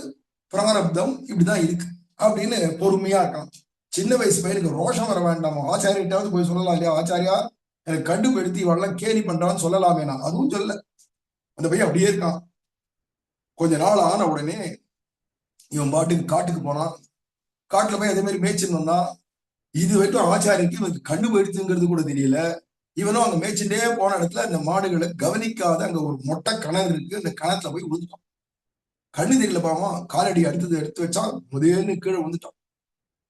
பிராரப்தம் இப்படிதான் இருக்கு அப்படின்னு பொறுமையா இருக்கான். சின்ன வயசு பையனுக்கு ரோஷம் வர வேண்டாமா? ஆச்சாரியாவது போய் சொல்லலாம் இல்லையா, ஆச்சாரியா எனக்கு கண்டுபடுத்தி இவெல்லாம் கேலி பண்றான்னு சொல்லலாமே. நான் அதுவும் சொல்ல. அந்த பையன் அப்படியே இருக்கான். கொஞ்ச நாள் ஆன உடனே இவன் பாட்டுக்கு காட்டுக்கு போனான். காட்டுல போய் அதே மாதிரி மேய்ச்சின்னு வந்தான். இது வரைக்கும் ஆச்சாரிக்கு இவனுக்கு கண்ணு போயிடுச்சுங்கிறது கூட தெரியல. இவனும் அங்க மேய்ச்சிட்டே போன இடத்துல அந்த மாடுகளை கவனிக்காத அங்க ஒரு மொட்டை கிணறு இருக்கு, அந்த கிணத்துல போய் விழுந்துட்டான். கண்ணு தெரியல பாவம். காலடி அடுத்தது எடுத்து வச்சான், முதேன்னு கீழே விழுந்துட்டான்.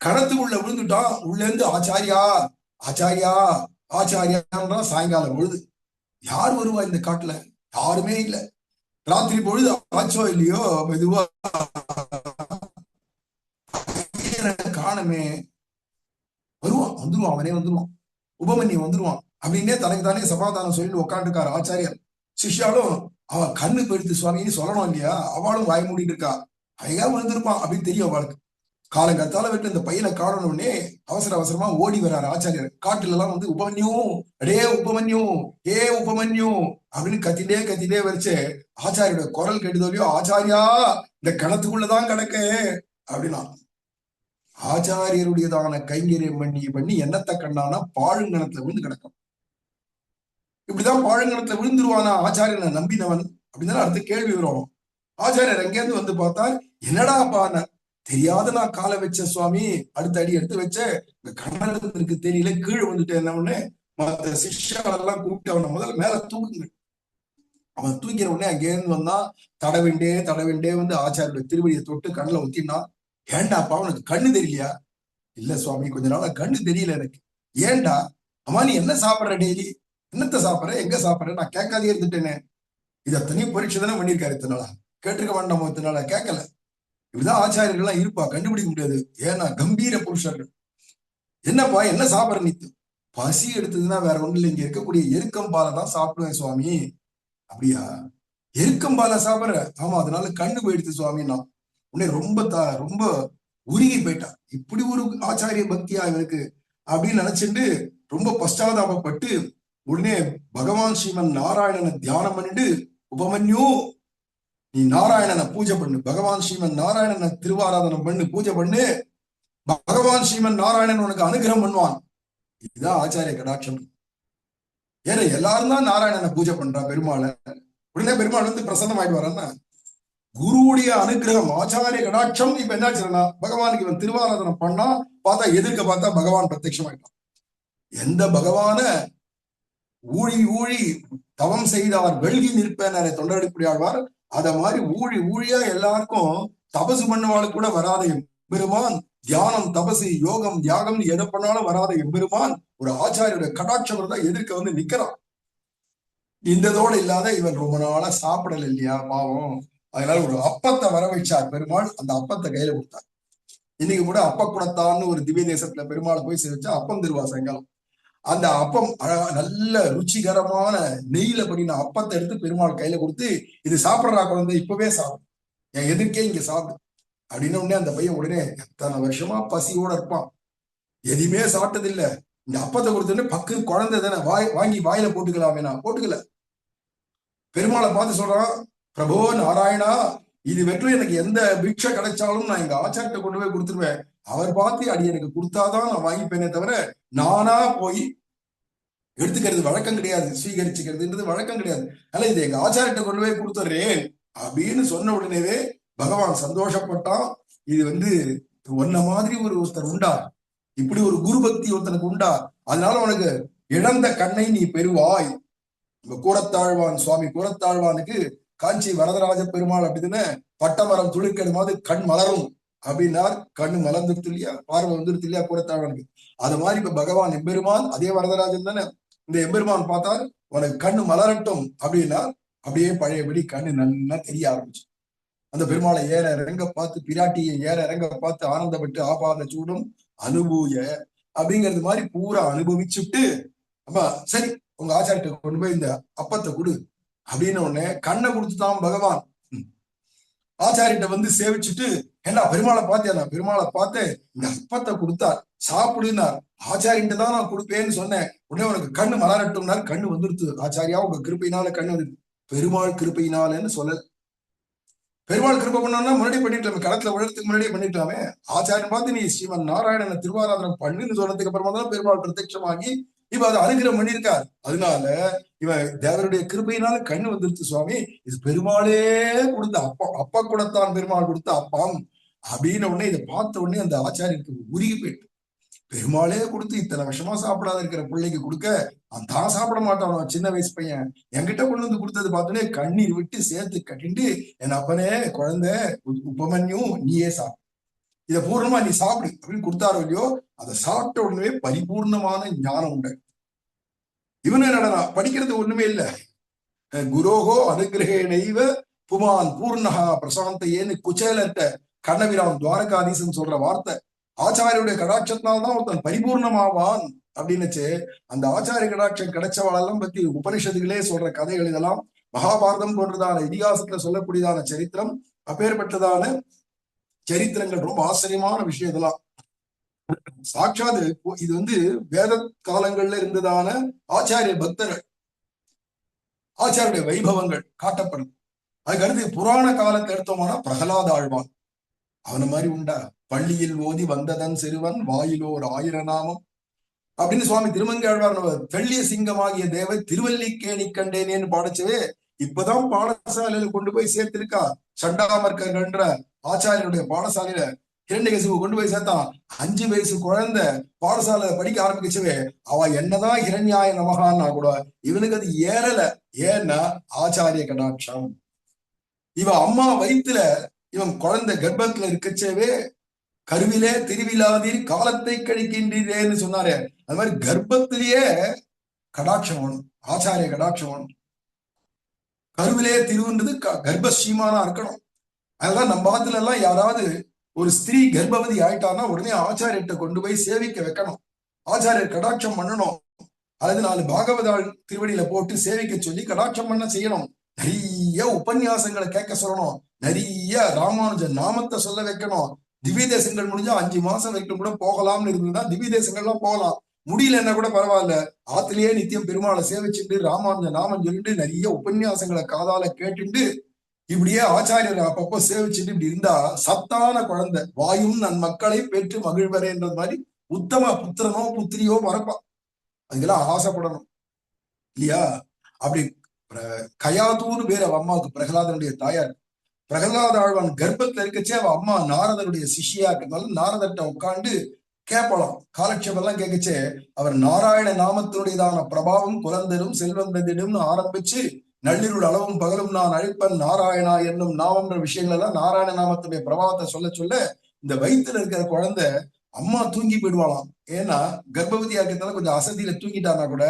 கிணத்துக்குள்ள விழுந்துட்டான். உள்ள இருந்து ஆச்சாரியா ஆச்சாரியா ஆச்சாரியான்றான். சாயங்காலம் பொழுது யார் வருவா இந்த காட்டுல? யாருமே இல்லை. ராத்திரி பொழுது ஆச்சோ இல்லையோ, மெதுவா காணமே, வருவான், வந்துருவான், அவனே வந்துருவான், உபமன்யு வந்துருவான் அப்படின்னே தனக்கு தானே சமாதானம் சொல்லிட்டு உட்காந்துருக்காரு ஆச்சாரியர். சிஷ்யாலும் அவன் கண்ணு போயிடுத்து சுவாமின்னு சொல்லணும் இல்லையா, அவளும் வாய் மூடிட்டு இருக்கா. அழகா விழுந்திருப்பான் அப்படின்னு தெரியும் அவளுக்கு. காலங்கத்தால விட்டு இந்த பையனை காணணும்னே அவசர அவசரமா ஓடி வர்றாரு ஆச்சாரியர். காட்டுல எல்லாம் வந்து உபமன்யு, அடே உபமன்யு, ஏ உபமன்யு அப்படின்னு கத்திட்டே வச்சு ஆச்சாரியோட குரல் கேட்டுதோலையோ, ஆச்சாரியா இந்த கிணத்துக்குள்ளதான் கிடக்க அப்படின்னா. ஆச்சாரியருடையதான கைங்கரியம் பண்ணி என்னத்தை கண்டானா பாழுங்கணத்துல விழுந்து கிடக்கும். இப்படிதான் பாழுங்கணத்துல விழுந்துருவானா ஆச்சாரியனை நம்பினவன் அப்படின்னு அடுத்த கேள்வி வரும். ஆச்சாரியர் எங்கேருந்து வந்து பார்த்தால், என்னடா பான தெரியாத நான் காலை வச்ச சுவாமி, அடுத்த அடி எடுத்து வச்ச, இந்த கண்ணனுக்கு தெரியல, கீழே வந்துட்டு என்ன ஒண்ணு மற்ற சிஷ்யாலெல்லாம் கூப்பிட்டு அவனை முதல்ல மேல தூக்குங்க. அவன் தூக்கின உடனே அங்கேருந்து வந்தா தடவிண்டே வந்து ஆச்சாரியோட திருவடியை தொட்டு கண்ணில் ஊத்தினா. ஏண்டாப்பா உனக்கு கண்ணு தெரியலையா? இல்ல சுவாமி, கொஞ்ச நாளா கண்ணு தெரியல எனக்கு. ஏண்டா? அம்மா நீ என்ன சாப்பிடுற டெய்லி? என்னத்த சாப்பிடுற, எங்க சாப்பிடுற? நான் கேட்காதே இருந்துட்டேனே. இதை தனியும் பரீட்சை தானே பண்ணியிருக்காரு இத்தனாளா, கேட்டிருக்க வேண்டாமோ இத்தனால, கேட்கல. இப்படிதான் ஆச்சாரியர்கள்லாம் இருப்பா, கண்டுபிடிக்க முடியாது. ஏன்னா கம்பீர புருஷர்கள். என்னப்பா என்ன சாப்பிடுற நீத்து? பசி எடுத்ததுன்னா வேற ஒண்ணு இல்லை, இங்க இருக்கக்கூடிய எருக்கம் பாலை தான் சாப்பிடுவேன் சுவாமி. அப்படியா, எருக்கம் பாலை சாப்பிடுற? ஆமா, அதனால கண்ணு போயிடுத்து சுவாமின்னா. உடனே ரொம்ப உருகி போயிட்டான். இப்படி ஒரு ஆச்சாரிய பக்தியா இவனுக்கு அப்படின்னு நினைச்சிட்டு ரொம்ப பஷ்டாதாபப்பட்டு உடனே பகவான் ஸ்ரீமன் நாராயணனை தியானம் பண்ணிட்டு, உபமன்யு நீ நாராயணனை பூஜை பண்ணு, பகவான் ஸ்ரீமன் நாராயணனை திருவாராதனம் பண்ணு, பூஜை பண்ணு, பகவான் ஸ்ரீமன் நாராயணன் உனக்கு அனுகிரகம் பண்ணுவான். இதுதான் ஆச்சாரிய கடாட்சம். ஏன்னா எல்லாரும் தான் நாராயணனை பூஜை பண்றா பெருமாளை. உடனே பெருமாள் வந்து பிரசன்னம் ஆயிட்டு வரான்னா, குருவுடைய அனுகிரகம், ஆச்சாரிய கடாட்சம். இப்ப என்னாச்சுன்னா பகவானுக்கு இவன் திருவாராதனம் பண்ணா, எதிர்க்க பார்த்தா பகவான் பிரத்யட்சமாயிட்டான். எந்த பகவான ஊழி தவம் செய்தார் வெள்கி நிற்பேன் தொண்டடிப்படி ஆழ்வார். அத மாதிரி ஊழியா எல்லாருக்கும் தபசு பண்ணவாளுக்கு கூட வராத எம்பெருமான், தியானம் தபசு யோகம் தியாகம் எதை பண்ணாலும் வராத எம்பெருமான் ஒரு ஆச்சாரியோட கடாட்சம் தான் எதிர்க்க வந்து நிக்கிறான். இந்ததோடு இல்லாத இவன் ரொம்ப நாளா சாப்பிடல இல்லையா பாவம். அதனால ஒரு அப்பத்தை வர வச்சார் பெருமாள். அந்த அப்பத்தை கையில கொடுத்தார். இன்னைக்கு கூட அப்ப குடத்தான்னு ஒரு திவ்ய தேசத்துல பெருமாளை போய் சேவிச்சா அப்பம் திருவா சாயங்காலம். அந்த அப்பம் நல்ல ருச்சிகரமான நெய்யில பண்ணின அப்பத்தை எடுத்து பெருமாள் கையில கொடுத்து, இது சாப்பிடுறா குழந்தை, இப்பவே சாப்பிடு, என் எதிர்க்கே இங்க சாப்பிடு அப்படின்னு உடனே அந்த பையன் உடனே எத்தனை வருஷமா பசியோட இருப்பான், எதுவுமே சாப்பிட்டது இல்ல, இந்த அப்பத்தை கொடுத்தோடனே பக்கு குழந்தை தானே வாங்கி வாயில போட்டுக்கலாமே, நான் போட்டுக்கல. பெருமாளை பார்த்து சொல்றான், பிரபோ நாராயணா, இது வெற்றி எனக்கு எந்த பிக்ஷை கிடைச்சாலும் நான் எங்க ஆச்சாரத்தை கொண்டு போய் கொடுத்துருவேன். அவர் பார்த்து அடி எனக்கு கொடுத்தாதான் நான் வாங்கிப்பேனே தவிர நானா போய் எடுத்துக்கிறது வழக்கம் கிடையாது, ஸ்வீகரிச்சுக்கிறதுன்றது வழக்கம் கிடையாது. அதனால இது எங்க ஆச்சாரத்தை கொண்டு போய் கொடுத்துட்றேன் அப்படின்னு சொன்ன உடனேவே பகவான் சந்தோஷப்பட்டான். இது ஒன்ன மாதிரி ஒருத்தர் உண்டா, இப்படி ஒரு குரு பக்தி ஒருத்தனுக்கு உண்டா, அதனால உனக்கு இழந்த கண்ணை நீ பெறுவாய். கூரத்தாழ்வான் சுவாமி கூரத்தாழ்வானுக்கு காஞ்சி வரதராஜ பெருமாள் அப்படின்னு பட்டமரம் துளிர்க்கிறது மாதிரி கண் மலரும் அப்படின்னார். கண்ணு மலர்ந்துருத்து இல்லையா, பார்வை வந்துருத்து இல்லையா கூரத்தாழ்வானுக்கு. அது மாதிரி இப்ப பகவான் எம்பெருமான் அதே வரதராஜன் தானே. இந்த எம்பெருமான் பார்த்தால் உனக்கு கண்ணு மலரட்டும் அப்படின்னா அப்படியே பழையபடி கண்ணு நல்லா தெரிய ஆரம்பிச்சு. அந்த பெருமாளை ஏற இறங்க பார்த்து, பிராட்டியை ஏற இறங்க பார்த்து ஆனந்தப்பட்டு ஆபாத சூடும் அனுபூய அப்படிங்கிறது மாதிரி பூரா அனுபவிச்சுட்டு, அப்ப சரி உங்க ஆச்சாரிட்ட கொண்டு போய் இந்த அப்பத்தை கொடு அப்படின்னு உடனே கண்ணை கொடுத்துட்டான் பகவான். ஆச்சாரிட்ட சேவிச்சுட்டு, ஏன்னா பெருமாளை பார்த்தேன், நான் பெருமாளை பார்த்தேன், இந்த அப்பத்தை கொடுத்தார் சாப்பிடுனார், ஆச்சாரிட்ட தான் நான் கொடுப்பேன்னு சொன்னேன், உடனே உனக்கு கண்ணு மலரட்டும்னார், கண்ணு வந்துருத்து. ஆச்சாரியா உங்க கிருப்பையினால கண்ணு வந்து, பெருமாள் கிருப்பையினாலன்னு சொல்ல. பெருமாள் கிருப்பை பண்ணோம்னா முன்னாடி பண்ணிக்கலாமே, களத்துல உழறதுக்கு முன்னாடியே பண்ணிக்கலாமே. ஆச்சாரியன் பார்த்து நீ ஸ்ரீமன் நாராயணனை திருவாராதனம் பண்ணுன்னு சொன்னதுக்கு அப்புறமா தான் பெருமாள் பிரத்யட்சமாகி இப்ப அதை அனுகிரகம் பண்ணியிருக்கார். அதனால இவன் தேவருடைய கிருபையினால கண்ணு வந்துருச்சு சுவாமி, இது பெருமாளே கொடுத்த அப்பம், அப்ப கூடத்தான் பெருமாள் கொடுத்த அப்பம் அப்படின்னு உடனே இதை பார்த்த உடனே அந்த ஆச்சாரியனுக்கு உருகி போயிட்டு, பெருமாளே கொடுத்து இத்தனை வருஷமா சாப்பிடாத இருக்கிற பிள்ளைக்கு கொடுக்க தான் சாப்பிட மாட்டான் சின்ன வயசு பையன், என்கிட்ட கொண்டு வந்து கொடுத்தது பார்த்தோன்னே கண்ணீர் விட்டு சேர்த்து கட்டிண்டு, என் அப்பனே குழந்தை உபமன்யும் நீயே சாப்பிடு, இதை பூர்ணமா நீ சாப்பிடு அப்படின்னு கொடுத்தாரோ இல்லையோ, அதை சாப்பிட்ட உடனே பரிபூர்ணமான ஞானம் உண்டு. இவனு என்னடா படிக்கிறது ஒண்ணுமே இல்ல, குரோகோ அனுகிரகேணைவ புமான் பூர்ணகா பிரசாந்தையேன்னு குச்சேலர்கிட்ட கண்ணபிரான் துவாரகாதீசன் சொல்ற வார்த்தை. ஆச்சாரியுடைய கடாட்சத்தினால்தான் ஒருத்தன் பரிபூர்ணமாவான் அப்படின்னுச்சு. அந்த ஆச்சாரிய கடாட்சம் கிடைச்சவாளெல்லாம் பத்தி உபனிஷத்துகளே சொல்ற கதைகள் இதெல்லாம் மகாபாரதம் போன்றதான இதிகாசத்துல சொல்லக்கூடியதான சரித்திரம், அப்பேற்பட்டதான சரித்திரங்கள், ரொம்ப ஆச்சரியமான விஷயம் இதெல்லாம். சாட்சாது இது வேத காலங்கள்ல இருந்ததான ஆச்சாரிய பக்தர்கள், ஆச்சாரிய வைபவங்கள் காட்டப்படும். அதுக்கடுத்து புராண காலத்தை எடுத்தோம்னா பிரகலாத ஆழ்வான், அவன மாதிரி உண்டா, பள்ளியில் ஓதி வந்ததன் சிறுவன் வாயிலோர் 1000 நாமம் அப்படின்னு சுவாமி திருமங்கையாழ்வார் தெள்ளிய சிங்கமாகிய தேவ திருவல்லிக்கேணி கண்டேனேன்னு பாடச்சவே இப்பதான் பாடசாலையில கொண்டு போய் சேர்த்திருக்கா. சண்டாமர்கன்ற ஆச்சாரியனுடைய பாடசாலையில ஹிரண்யகசிபு கொண்டு போய் சேர்த்தான். 5 வயசு குழந்தை பாடசாலை படிக்க ஆரம்பிக்கச்சவே அவ என்னதான் ஹிரண்யாய நமகான்னா கூட இவனுக்கு அது ஏறல. ஏன்னா ஆச்சாரிய கடாட்சம். இவ அம்மா வயிற்றுல இவன் குழந்தை கர்ப்பத்துல இருக்கச்சவே கருவிலே திருவிழாதீர் காலத்தை கழிக்கின்றேன்னு சொன்னாரு. அது மாதிரி கர்ப்பத்திலேயே கடாட்சம் வேணும், ஆச்சாரிய கடாட்சம் வேணும். கருவிலே திருவுன்றது கர்ப்பஸ்ரீமானா இருக்கணும். அதெல்லாம் நம்ம பாத்துல எல்லாம் யாராவது ஒரு ஸ்திரீ கர்ப்பவதி ஆயிட்டான்னா உடனே ஆச்சாரியர்கிட்ட கொண்டு போய் சேவிக்க வைக்கணும், ஆச்சாரியர் கடாட்சம் பண்ணணும், அல்லது 4 பாகவதாள் திருவடியில போட்டு சேவிக்க சொல்லி கடாட்சம் பண்ண செய்யணும். நிறைய உபன்யாசங்களை கேட்க சொல்லணும், நிறைய ராமானுஜ நாமத்தை சொல்ல வைக்கணும். திவ்ய தேசங்கள் முடிஞ்சா 5 மாசம் வரைக்கும் கூட போகலாம்னு இருந்ததுன்னா திவ்ய தேசங்கள்லாம் போகலாம். முடியலன்னா கூட பரவாயில்ல, ஆத்திலேயே நித்தியம் பெருமாளை சேவிச்சுட்டு ராமானுஜ நாமம் சொல்லிட்டு நிறைய உபன்யாசங்களை காதால கேட்டுட்டு இப்படியே ஆச்சாரியர் அப்பப்போ சேவிச்சுட்டு இப்படி இருந்தா சத்தான குழந்தை வாயும் நன் மக்களை பெற்று மகிழ்வரேன்றது மாதிரி உத்தம புத்திரனோ புத்திரியோ வரப்பா. அதுக்கெல்லாம் ஆசைப்படணும் இல்லையா? அப்படி கயாதூன்னு பேர் அவ அம்மாவுக்கு, பிரகலாதனுடைய தாயார். பிரகலாத ஆழ்வான் கர்ப்பத்துல இருக்கச்சே அவ அம்மா நாரதனுடைய சிஷியா இருக்கிறதுனால நாரதர்கிட்ட உட்காந்து கேட்பலாம், காலட்சேபம் எல்லாம் கேட்கச்சே அவர் நாராயண நாமத்தினுடையதான பிரபாவம் குலந்தரும் செல்வந்ததிடும்னு ஆரம்பிச்சு நள்ளிருள் அளவும் பகலும் நான் அழைப்பன் நாராயணா என்னும் நாமம்ன்ற விஷயங்கள் எல்லாம் நாராயண நாமத்துடைய பிரபாவத்தை சொல்ல சொல்ல இந்த வயிற்றுல இருக்கிற குழந்தை அம்மா தூங்கி போயிடுவாளாம். ஏன்னா கர்ப்பவதியா இருக்கிறதால கொஞ்சம் அசதியில தூங்கிட்டானா கூட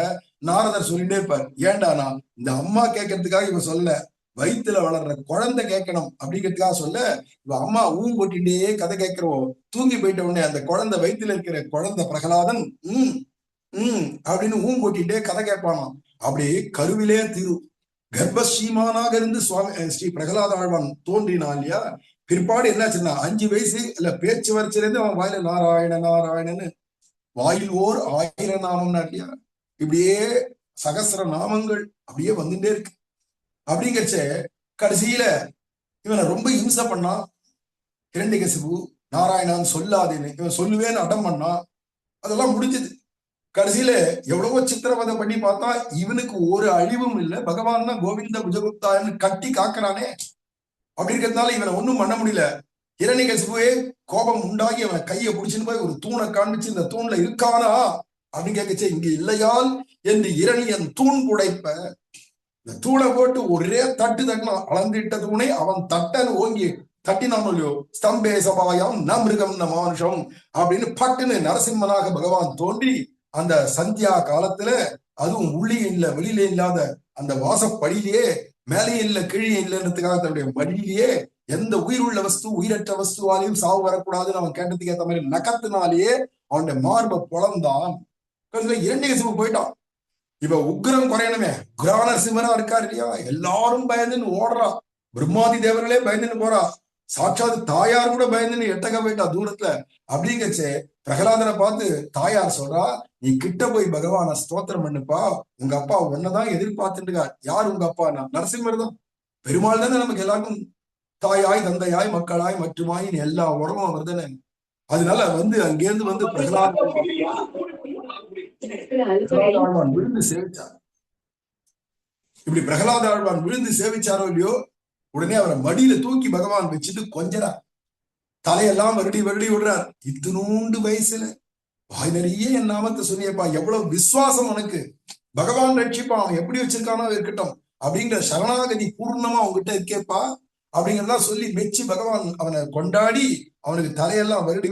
நாரதர் சொல்லிட்டே இருப்பார், ஏண்டானா இந்த அம்மா கேட்கறதுக்காக இவ சொல்ல, வயிற்றுல வளர்ற குழந்தை கேட்கணும் அப்படிங்கிறதுக்காக சொல்ல, இவ அம்மா கொட்டிட்டே கதை கேட்கிறோம். தூங்கி போயிட்ட உடனே அந்த குழந்தை வயிற்றுல இருக்கிற குழந்தை பிரகலாதன் அப்படின்னு கொட்டிட்டே கதை கேட்பானாம். அப்படியே கருவிலே திரு கர்ப்பஸ்ரீமானாக இருந்து சுவாமி ஸ்ரீ பிரகலாத ஆழ்வான் தோன்றினான் இல்லையா. பிற்பாடு என்னாச்சுன்னா 5 வயசு இல்ல பேச்சு வரைச்சிலேருந்து அவன் வாயில நாராயண நாராயணன்னு வாயில் ஓர் 1000 நாமம்னா இல்லையா. இப்படியே சகசிர நாமங்கள் அப்படியே வந்துட்டே இருக்கு. அப்படிங்கச்ச கடைசியில இவனை ரொம்ப இம்சை பண்ணான் இரண்யகசிபு. நாராயணான்னு சொல்லாதேன்னு இவன் சொல்லுவேன்னு அடம் பண்ணான். அதெல்லாம் முடிஞ்சது. கடைசியில எவ்வளவோ சித்திரவதை பண்ணி பார்த்தா இவனுக்கு ஒரு அழிவும் இல்லை. பகவான் தான் கோவிந்த புஜகுப்தான்னு கட்டி காக்குறானே. அப்படி இருக்கிறதுனால இவனை ஒன்னும் பண்ண முடியல. இரண்யகசிபுவே கோபம் உண்டாகி அவனை கையை பிடிச்சுன்னு போய் ஒரு தூணை காண்பிச்சு, இந்த தூண்ல இருக்கானா அப்படின்னு கேட்கச்சு. இங்க இல்லையால் என்று இரணியன் தூண் புடைப்ப, இந்த தூணை போட்டு ஒரே தட்டு தட்டினான். அளந்திட்ட தூணை அவன் தட்டன்னு ஓங்கி தட்டினானோ இல்லையோ, ஸ்தம்பே சபாயம் ந மிருகம் ந மானுஷம் அப்படின்னு பட்டுன்னு நரசிம்மனாக பகவான் தோன்றி அந்த சந்தியா காலத்துல, அதுவும் உள்ளே இல்ல வெளியில இல்லாத அந்த வாசப்படியிலேயே, மேலே இல்ல கீழே இல்லைன்றதுக்காக தன்னுடைய மடியிலேயே எந்த உயிர் உள்ள வஸ்து உயிரற்ற வஸ்துவாலையும் சாவு வரக்கூடாதுன்னு அவன் கேட்டதுக்கு ஏற்ற மாதிரி நகத்தினாலேயே அவனுடைய மார்பை பொழந்தான். இரண்யகசிபு போயிட்டான். இப்ப உக்ரம் குறையணுமே, உக்ரான சிவரா இருக்காரு இல்லையா, எல்லாரும் பயந்துன்னு ஓடுறா. பிரம்மாதி தேவர்களே பயந்துன்னு போறா. சாட்சாத் தாயார் கூட பயந்துன்னு எட்டக போயிட்டா தூரத்துல. அப்படிங்கச்சே பிரகலாதனை பார்த்து தாயார் சொல்றா, நீ கிட்ட போய் பகவான ஸ்தோத்திரம் பண்ணுப்பா, உங்க அப்பா உன்னதான் எதிர்பார்த்துட்டு இருக்கார். யார் உங்க அப்பா? நரசிம்மர் தான். பெருமாள் தானே நமக்கு எல்லாருக்கும் தாயாய் தந்தையாய் மக்களாய் மற்றுமாய் எல்லா உறவும் அவர் தானே. அதனால அங்கேருந்து பிரகலாத விழுந்து சேவிச்சார். இப்படி பிரகலாத ஆழ்வான் விழுந்து சேவிச்சாரோ இல்லையோ, உடனே அவரை மடியில தூக்கி பகவான் வச்சுட்டு கொஞ்சறார். தலையெல்லாம் வருடி வருடி விடுறார். இத்தினூண்டு வயசுல வாய் நிறைய என் நாமத்தை சொன்னியப்பா, எவ்வளவு விசுவாசம் உனக்கு, பகவான் ரட்சிப்பான், அவன் எப்படி வச்சிருக்கானோ இருக்கட்டும் அப்படிங்கிற சரணாகதி பூர்ணமா அவங்ககிட்ட இருக்கேப்பா அப்படிங்கிறதா சொல்லி மெச்சி பகவான் அவனை கொண்டாடி அவனுக்கு தலையெல்லாம் வருடி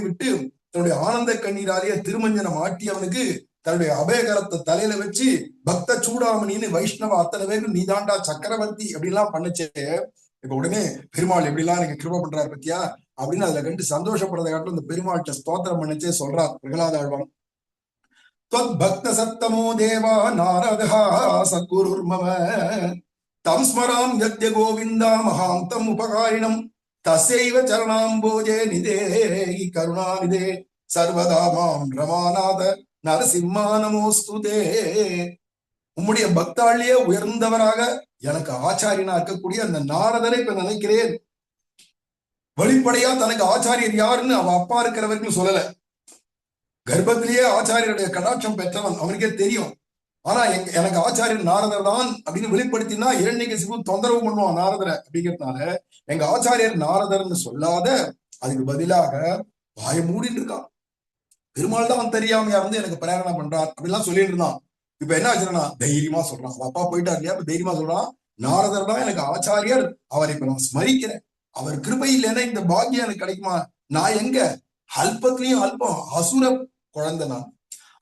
விட்டு தன்னுடைய ஆனந்த கண்ணீராலேயே திருமஞ்சனம் ஆட்டி அவனுக்கு தன்னுடைய அபயகரத்தை தலையில வச்சு பக்த சூடாமணின்னு வைஷ்ணவ அத்தனை பேருக்கு நீதாண்டா சக்கரவர்த்தி அப்படின்லாம் பண்ணுச்சே. இப்ப உடனே பெருமாள் எப்படிலாம் எனக்கு கிருப பண்றாரு பத்தியா அப்படின்னு அதுல கண்டு சந்தோஷப்படுறதை காட்டும் இந்த பெருமாள்கிட்ட ஸ்தோத்திரம் பண்ணிச்சே சொல்றார் பிரகலாத ஆழ்வான். பக்த சத்தமோ தேவா நாரதா சத்குருர்மம தம் ஸ்மராம் யத்ய கோவிந்தா மகாந்தம் உபகாரிணம் தஸ்யைவ சரணாம்போஜே நிதே கருணாநிதே சர்வதா மாம் ரமாநாத நரசிம்மா நமோஸ்துதே. உம்முடைய பக்தாளியே உயர்ந்தவராக எனக்கு ஆச்சாரியனா இருக்கக்கூடிய அந்த நாரதரை இப்ப நினைக்கிறேன். வெளிப்படையா தனக்கு ஆச்சாரியர் யாருன்னு அவ அப்பா இருக்கிற வரைக்கும் சொல்லல. கர்ப்பத்திலேயே ஆச்சாரியருடைய கடாட்சம் பெற்றவன், அவனுக்கே தெரியும். ஆனா எனக்கு ஆச்சாரியர் நாரதர் தான் அப்படின்னு வெளிப்படுத்தினா இரண்யகசிபு தொந்தரவு பண்ணுவான் நாரதரை. அப்படிங்கிறதுனால எங்க ஆச்சாரியர் நாரதர்னு சொல்லாத அதுக்கு பதிலாக வாய மூடிட்டு இருக்கான். பெருமாள் தான் தெரியாமையா இருந்து எனக்கு பிரேரணை பண்றார் அப்படிலாம் சொல்லிட்டு இருந்தான். இப்ப என்ன ஆச்சுன்னா தைரியமா சொல்றான். அப்பா போயிட்டார் இல்லையா, தைரியமா சொல்றான், நாரதர் தான் எனக்கு ஆச்சாரியர், அவரை இப்ப நான் ஸ்மரிக்கிறேன். அவர் கிருபை இல்லைன்னா இந்த பாக்கியம் எனக்கு கிடைக்குமா? நான் எங்க அல்பத்திலையும் அல்பம், அசுர குழந்தை. நான்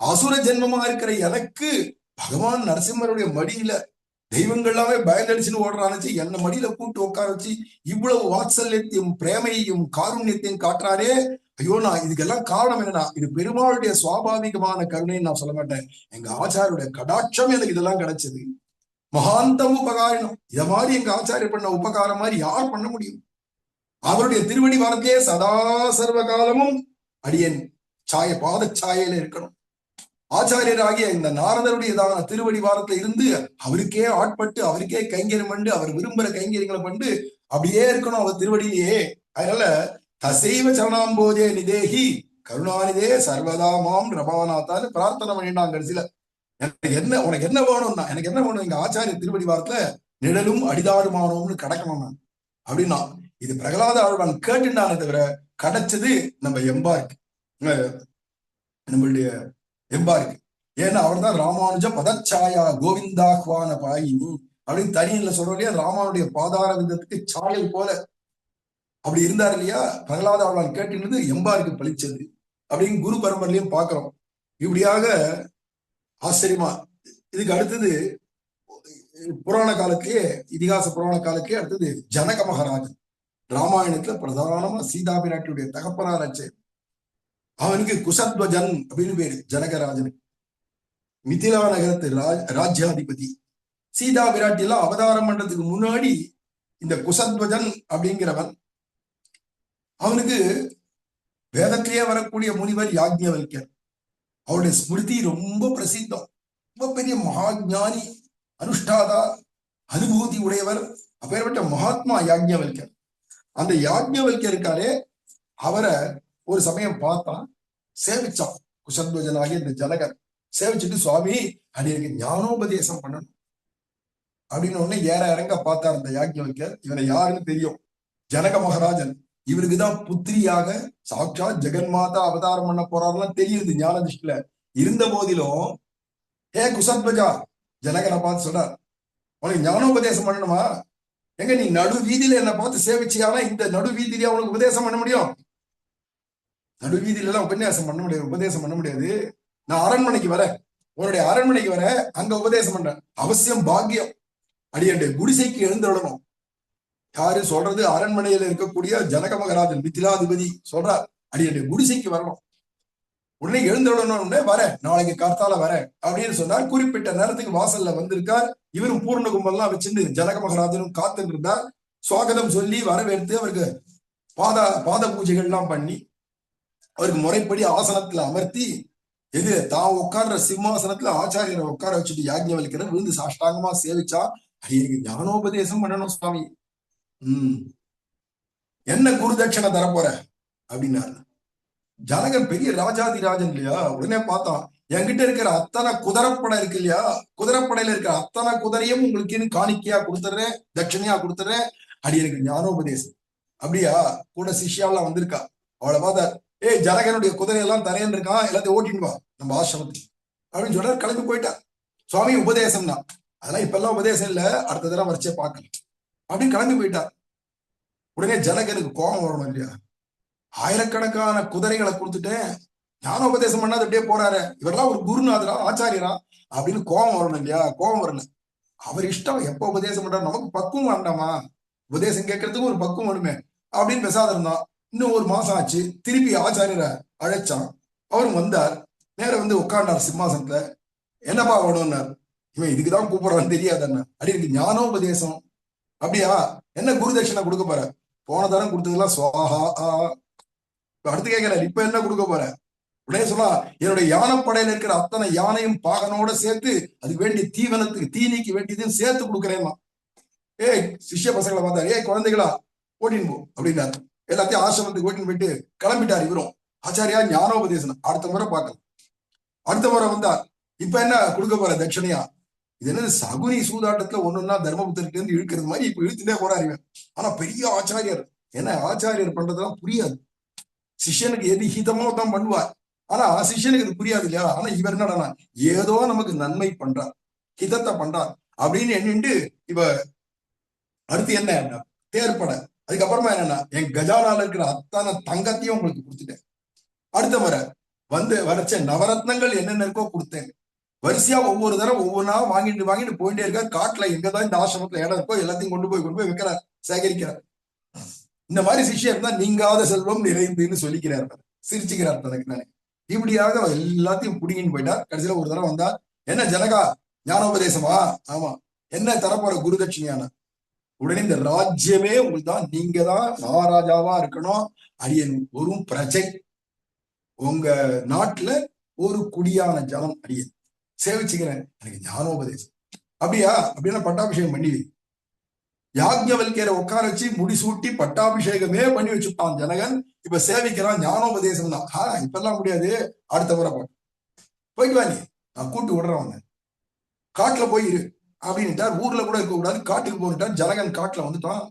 அசுர ஜென்மமா இருக்கிற எனக்கு பகவான் நரசிம்மருடைய மடியில தெய்வங்கள்லாமே பயந்தடிச்சுன்னு ஓடுறான்னு என்ன மடியில கூட்டு உட்கார வச்சு இவ்வளவு வாத்சல்யத்தையும் பிரேமையையும் காருண்யத்தையும் காட்டுறாரே. ஐயோ, நான் இதுக்கெல்லாம் காரணம் என்னன்னா இது பெருமாளுடைய சுவாபாவிகமான கருணைன்னு நான் சொல்ல மாட்டேன். எங்க ஆச்சாரியுடைய கடாட்சம் எனக்கு இதெல்லாம் கிடைச்சது. மகாந்தம் உபகாரணம். இத மாதிரி எங்க ஆச்சாரியர் பண்ண உபகாரம் மாதிரி யார் பண்ண முடியும்? அவருடைய திருவடி வாரத்திலே சதா சர்வ காலமும் அடியன் பாத சாயையில இருக்கணும். ஆச்சாரியராகிய இந்த நாரதருடையதான திருவடி வாரத்துல இருந்து அவருக்கே ஆட்பட்டு அவருக்கே கைங்கரியம் பண்ணு, அவர் விரும்புற கைங்கரியங்களை பண்ணு அப்படியே இருக்கணும் அவர் திருவடியிலேயே. அதனால தசைவ சரணாம்போஜே நிதேகி கருணாநிதே சர்வதாமாம் ரபாநாத்தான்னு பிரார்த்தனை பண்ணிட்டான். கடைசியில உனக்கு என்ன வேணும்னா, எனக்கு என்ன வேணும், எங்க ஆச்சாரிய திருவடி வாரத்துல நிழலும் அடிதாடுமானோம்னு கடக்கணும் நான் அப்படின்னா. இது பிரகலாத ஆழ்வான் கேட்டுட்டானே தவிர கிடைச்சது நம்ம எம்பாருக்கு, நம்மளுடைய எம்பாருக்கு. ஏன்னா அவர் தான் ராமானுஜ பதச்சாயா கோவிந்தாஹ்வான பாயினி அப்படின்னு தனியில சொல்றோம் இல்லையா. ராமானுடைய பாதார விந்தத்துக்கு சாயல் போல அப்படி இருந்தார் இல்லையா? பிரகலாத ஆழ்வான் கேட்டிருந்தது எம்பாருக்கு பழிச்சது அப்படின்னு குரு பரம்பரையிலையும் பார்க்கிறோம். இப்படியாக ஆச்சரியமா. இதுக்கு அடுத்தது புராண காலத்திலேயே, இதிகாச புராண காலத்திலேயே அடுத்தது ஜனக மகாராஜன். ராமாயணத்துல பிரதானமா சீதா பிராட்டியுடைய தகப்பனாராச்சு. அவனுக்கு குசத்வஜன் அப்படின்னு பேரு ஜனகராஜனுக்கு. மிதிலா நகரத்து ராஜ்யாதிபதி. சீதா பிராட்டி எல்லாம் அவதாரம் பண்றதுக்கு முன்னாடி இந்த குசத்வஜன் அப்படிங்கிறவன், அவனுக்கு வேதத்திலேயே வரக்கூடிய முனிவர் யாக்ஞவல்யர். அவருடைய ஸ்மிருதி ரொம்ப பிரசித்தம். ரொம்ப பெரிய மகாஞானி, அனுஷ்டாதா, அனுபூதி உடையவர். அப்பேற்பட்ட மகாத்மா யாக்ஞவல்யர். அந்த யாக்ஞவல்யர் இருக்காரே, அவரை ஒரு சமயம் பார்த்தா, சேவிச்சான் குசத்வஜனாகிய இந்த ஜனகர். சேவிச்சுட்டு, சுவாமி அது எனக்கு ஞானோபதேசம் பண்ணணும் அப்படின்னு உடனே ஏற இறங்க பார்த்தார் இந்த யாக்ஞவல்யர். இவனை யாருன்னு தெரியும், ஜனக மகாராஜன். இவருக்குதான் புத்திரியாக சாட்சாத் ஜெகன்மாதா அவதாரம் பண்ண போறாருலாம் தெரியுது ஞான திருஷ்டில. இருந்த போதிலும், ஏ குசத்வஜா, ஜனகனை பார்த்து சொல்றார், உனக்கு ஞானோபதேசம் பண்ணணுமா? எங்க நீ நடு வீதியில என்ன பார்த்து சேவிச்சியானா இந்த நடு வீதியில உனக்கு உபதேசம் பண்ண முடியும்? நடு வீதியில எல்லாம் உபன்யாசம் பண்ண முடியாது, உபதேசம் பண்ண முடியாது. நான் அரண்மனைக்கு வரேன், உன்னுடைய அரண்மனைக்கு வர, அங்க உபதேசம் பண்றேன். அவசியம் பாக்கியம் அடியனுடைய குடிசைக்கு எழுந்துடணும். யாரு சொல்றது? அரண்மனையில இருக்கக்கூடிய ஜனக மகாராஜன் மிதிலாதிபதி சொல்றார், அடியனுடைய குடிசைக்கு வரணும், உடனே எழுந்துடணும்னு வர, நாளைக்கு கார்த்தால வர அப்படின்னு சொன்னார். குறிப்பிட்ட நேரத்துக்கு வாசல்ல வந்திருக்கார். இவரும் பூர்ண கும்பல்லாம் வச்சிருந்து ஜனக மகாராஜனும் காத்துட்டு இருந்தார். சுவாகதம் சொல்லி வரவேற்று அவருக்கு பாத பூஜைகள்லாம் பண்ணி அவருக்கு முறைப்படி ஆசனத்துல அமர்த்தி, எது தான் உட்கார்ற சிம்மாசனத்துல ஆச்சாரியரை உட்கார வச்சுட்டு யாக்ஞவல்யரை விழுந்து சாஷ்டாங்கமா சேவிச்சா, எனக்கு ஞானோபதேசம் பண்ணணும் சுவாமி. என்ன குரு தட்சணை தரப்போற அப்படின்னாரு. ஜனகன் பெரிய ராஜாதி ராஜன் இல்லையா? உடனே பார்த்தான், என்கிட்ட இருக்கிற அத்தனை குதிரைப்படை இருக்கு இல்லையா, குதிரைப்படையில இருக்கிற அத்தனை குதிரையும் உங்களுக்கு காணிக்கையா கொடுத்துறேன், தட்சணையா கொடுத்துறேன், அடி எனக்கு ஞானோபதேசம். அப்படியா? கூட சிஷ்யாவெல்லாம் வந்திருக்கா. அவளை பார்த்தா, ஏய் ஜனகனுடைய குதிரையெல்லாம் தரையன் இருக்கான், எல்லாத்தையும் ஓட்டின்னு வா நம்ம ஆசிரமத்துக்கு அப்படின்னு சொல்றாரு. கிளம்பி போயிட்டா. சுவாமி உபதேசம் தான், அதெல்லாம் இப்ப எல்லாம் உபதேசம் இல்ல, அடுத்த தடவை வரைச்சே பார்க்கல அப்படின்னு கிளம்பி போயிட்டா. உடனே ஜனகனுக்கு கோபம் வரணும் இல்லையா? ஆயிரக்கணக்கான குதிரைகளை கொடுத்துட்டேன், ஞானோபதேசம் பண்ணாது அப்படியே போறாரு, இவரெல்லாம் ஒரு குருநாதரா, ஆச்சாரியரா அப்படின்னு கோபம் வரணும் இல்லையா? கோபம் வரல. அவர் இஷ்டம், எப்ப உபதேசம் பண்றாரு, நமக்கு பக்குவம் வேண்டாமா? உபதேசம் கேட்கறதுக்கு ஒரு பக்குவம் வேணுமே அப்படின்னு பேசாத இருந்தான். இன்னும் ஒரு மாசம் ஆச்சு. திருப்பி ஆச்சாரியரை அழைச்சான். அவரும் வந்தார். நேரம் வந்து உட்காண்டார் சிம்மாசனத்துல. என்னப்பா வேணும்னார். இவன் இதுக்குதான் கூப்பிடுறான்னு தெரியாதண்ணா. அப்படி இருக்கு ஞானோபதேசம். அப்படியா? என்ன குரு தட்சணை கொடுக்க போற? போன தரம் கொடுத்ததெல்லாம் சுவாஹா. அடுத்து கேட்கல, இப்ப என்ன கொடுக்க போற? உடனே சொன்னா, என்னுடைய யானைப்படையில இருக்கிற அத்தனை யானையும் பாகனோட சேர்த்து அதுக்கு வேண்டிய தீவனத்துக்கு தீனிக்கு வேண்டியதையும் சேர்த்து கொடுக்குறேன்னா. ஏய் சிஷ்ய பசங்களை பார்த்தாரு, ஏய் குழந்தைகளா ஓட்டின்னு போ அப்படின்னாரு. எல்லாத்தையும் ஆசிரமத்துக்கு ஓட்டின்னு போயிட்டு கிளம்பிட்டார். இவரும் ஆச்சாரியா ஞானோபதேசம் அடுத்த முறை பார்க்கலாம். அடுத்த முறை வந்தார். இப்ப என்ன கொடுக்க போற தட்சணையா? இது என்னது சகுனி சூதாட்டத்துல ஒண்ணுன்னா தர்மபுத்திரத்துல இருந்து இழுக்கிறது மாதிரி இப்ப இழுத்துட்டே போறாரு. ஆனா பெரிய ஆச்சாரியர். ஏன்னா ஆச்சாரியர் பண்றதெல்லாம் புரியாது. சிஷ்யனுக்கு எது ஹிதமோ தான் பண்ணுவார். ஆனா சிஷ்யனுக்கு இது புரியாது இல்லையா? ஆனா இவர் என்னடா ஏதோ நமக்கு நன்மை பண்றார், ஹிதத்தை பண்றார் அப்படின்னு எண்ணிட்டு இப்ப அடுத்து என்ன தேர்ப்பட. அதுக்கப்புறமா என்னன்னா, என் கஜானால இருக்கிற அத்தனை தங்கத்தையும் உங்களுக்கு கொடுத்துட்டேன். அடுத்த முறை வந்து வரைச்ச நவரத்னங்கள் என்னென்ன இருக்கோ கொடுத்தேன். வரிசையா ஒவ்வொரு தடவை ஒவ்வொன்றா வாங்கிட்டு போயிட்டே இருக்கார். காட்டுல எங்கதான் இந்த ஆசிரமத்துல இடம் இருக்கோ எல்லாத்தையும் கொண்டு போய் வைக்கிறார், சேகரிக்கிறார். இந்த மாதிரி சிஷ்யர் இருந்தா நீங்காத செல்வம் நிறைந்துன்னு சொல்லிக்கிறார், சிரிச்சுக்கிறார் தனக்கு நானே. இப்படியாக எல்லாத்தையும் புடிங்கின்னு போயிட்டார். கடைசியில ஒரு தடவை வந்தார். என்ன ஜனகா, ஞானோபதேசமா? ஆமா. என்ன தரப்போற குருதட்சிணியான? உடனே இந்த ராஜ்யமே உங்களுக்கு தான், நீங்க தான் மகாராஜாவா இருக்கணும். அடியன் ஒரு பிரஜை, உங்க நாட்டுல ஒரு குடியான ஜனம், அடியன் சேவிச்சுக்கிறேன், எனக்கு ஞானோபதேசம். அப்படியா? அப்படின்னா பட்டாபிஷேகம் பண்ணி யாக்ஞவல்யரை உட்கார வச்சு முடிசூட்டி பட்டாபிஷேகமே பண்ணி வச்சுட்டான் ஜனகன். இப்ப சேவிக்கிறான், ஞானோபதேசம் தான். இப்பெல்லாம் முடியாது, அடுத்த முறை போயிட்டு வா, நீ நான் கூட்டு விடுறேன், காட்டுல போயிரு அப்படின்ட்டார். ஊர்ல கூட இருக்க கூடாது, காட்டுக்கு போயிட்டார். ஜனகன் காட்டுல வந்துட்டான்.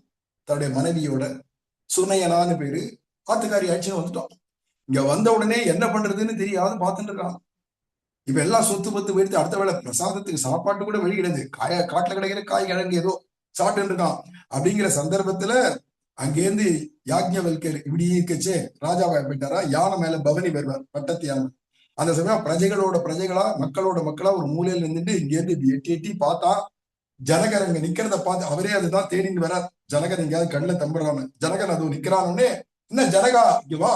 தன்னுடைய மனைவியோட, சுனையனான்னு பேரு, ஆத்துக்காரி ஆட்சின்னு வந்துட்டான். இங்க வந்த உடனே என்ன பண்றதுன்னு தெரியாது பார்த்துட்டு இருக்கான். இப்ப எல்லாம் சொத்து பத்து போயிடுத்து. அடுத்த வேளை பிரசாதத்துக்கு சாப்பாட்டு கூட வெளி கிடையாது. காட்டுல கிடைக்கிற காய் கிழங்கு ஏதோ சாப்பிட்டு இருக்கான். அப்படிங்கிற சந்தர்ப்பத்துல அங்கேருந்து யாக்ஞவல்கர் இப்படி இருக்கச்சே ராஜாவா போயிட்டாரா, யானை மேல பவனி வருவார், பட்டத்து யானை. அந்த சமயம் பிரஜைகளோட பிரஜைகளா மக்களோட மக்களா ஒரு மூலையில இருந்துட்டு இங்கேருந்து எட்டி எட்டி பார்த்தா ஜனகர் அங்க நிக்கிறத பார்த்து அவரே அதுதான் தேடின்னு வரார். ஜனகர் எங்கேயாவது கண்ணில் தம்புறான்னு. ஜனகர் அது நிக்கிறானே, என்ன ஜனகா இங்க வா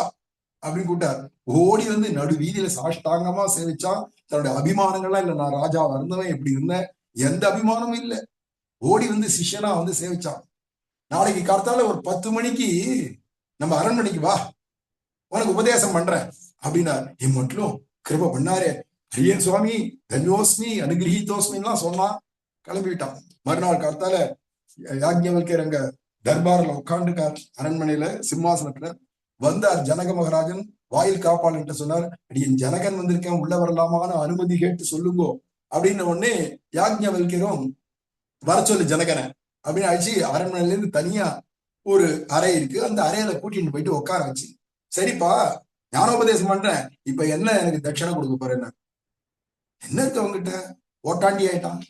அப்படின்னு கூட்டார். ஓடி வந்து நடு வீதியில சாஷ்டாங்கமா சேவிச்சான். தன்னுடைய அபிமானங்கள்லாம் இல்ல, நான் ராஜா இருந்தவன் எப்படி இருந்தேன், எந்த அபிமானமும் இல்லை. ஓடி வந்து சிஷ்யனா வந்து சேவிச்சான். நாளைக்கு காத்தால ஒரு 10 மணிக்கு நம்ம அரண்மனைக்கு வா, உனக்கு உபதேசம் பண்றேன் அப்படின்னார். என் மட்டும் கிருப பண்ணாரே, அரியன் சுவாமி தன்யோஸ்மி அனுகிரகீதோஸ்மின்லாம் சொன்னான். கிளம்பிவிட்டான். மறுநாள் காத்தால யாக்ஞவல்கர் அங்க தர்பார்ல உட்காந்துருக்கார், அரண்மனையில சிம்மாசனத்துல. வந்தார் ஜனக மகாராஜன், வாயில் காப்பாளன்ட்ட சொன்னார், அடியன் ஜனகன் வந்திருக்கேன், உள்ள வரலாமான அனுமதி கேட்டு சொல்லுங்கோ அப்படின்னு. உடனே யாக்ஞவல்கரும் வர சொல்லு ஜனகனை அப்படின்னு அழிச்சு அரண்மனையில இருந்து தனியா ஒரு அறை இருக்கு, அந்த அறையில கூட்டிட்டு போயிட்டு உட்கார வச்சு, சரிப்பா ஞானோபதேசம் பண்றேன், இப்ப என்ன எனக்கு தட்சணை கொடுக்க போறேன். என்ன இருக்கு அவங்ககிட்ட, ஓட்டாண்டி ஆயிட்டான்,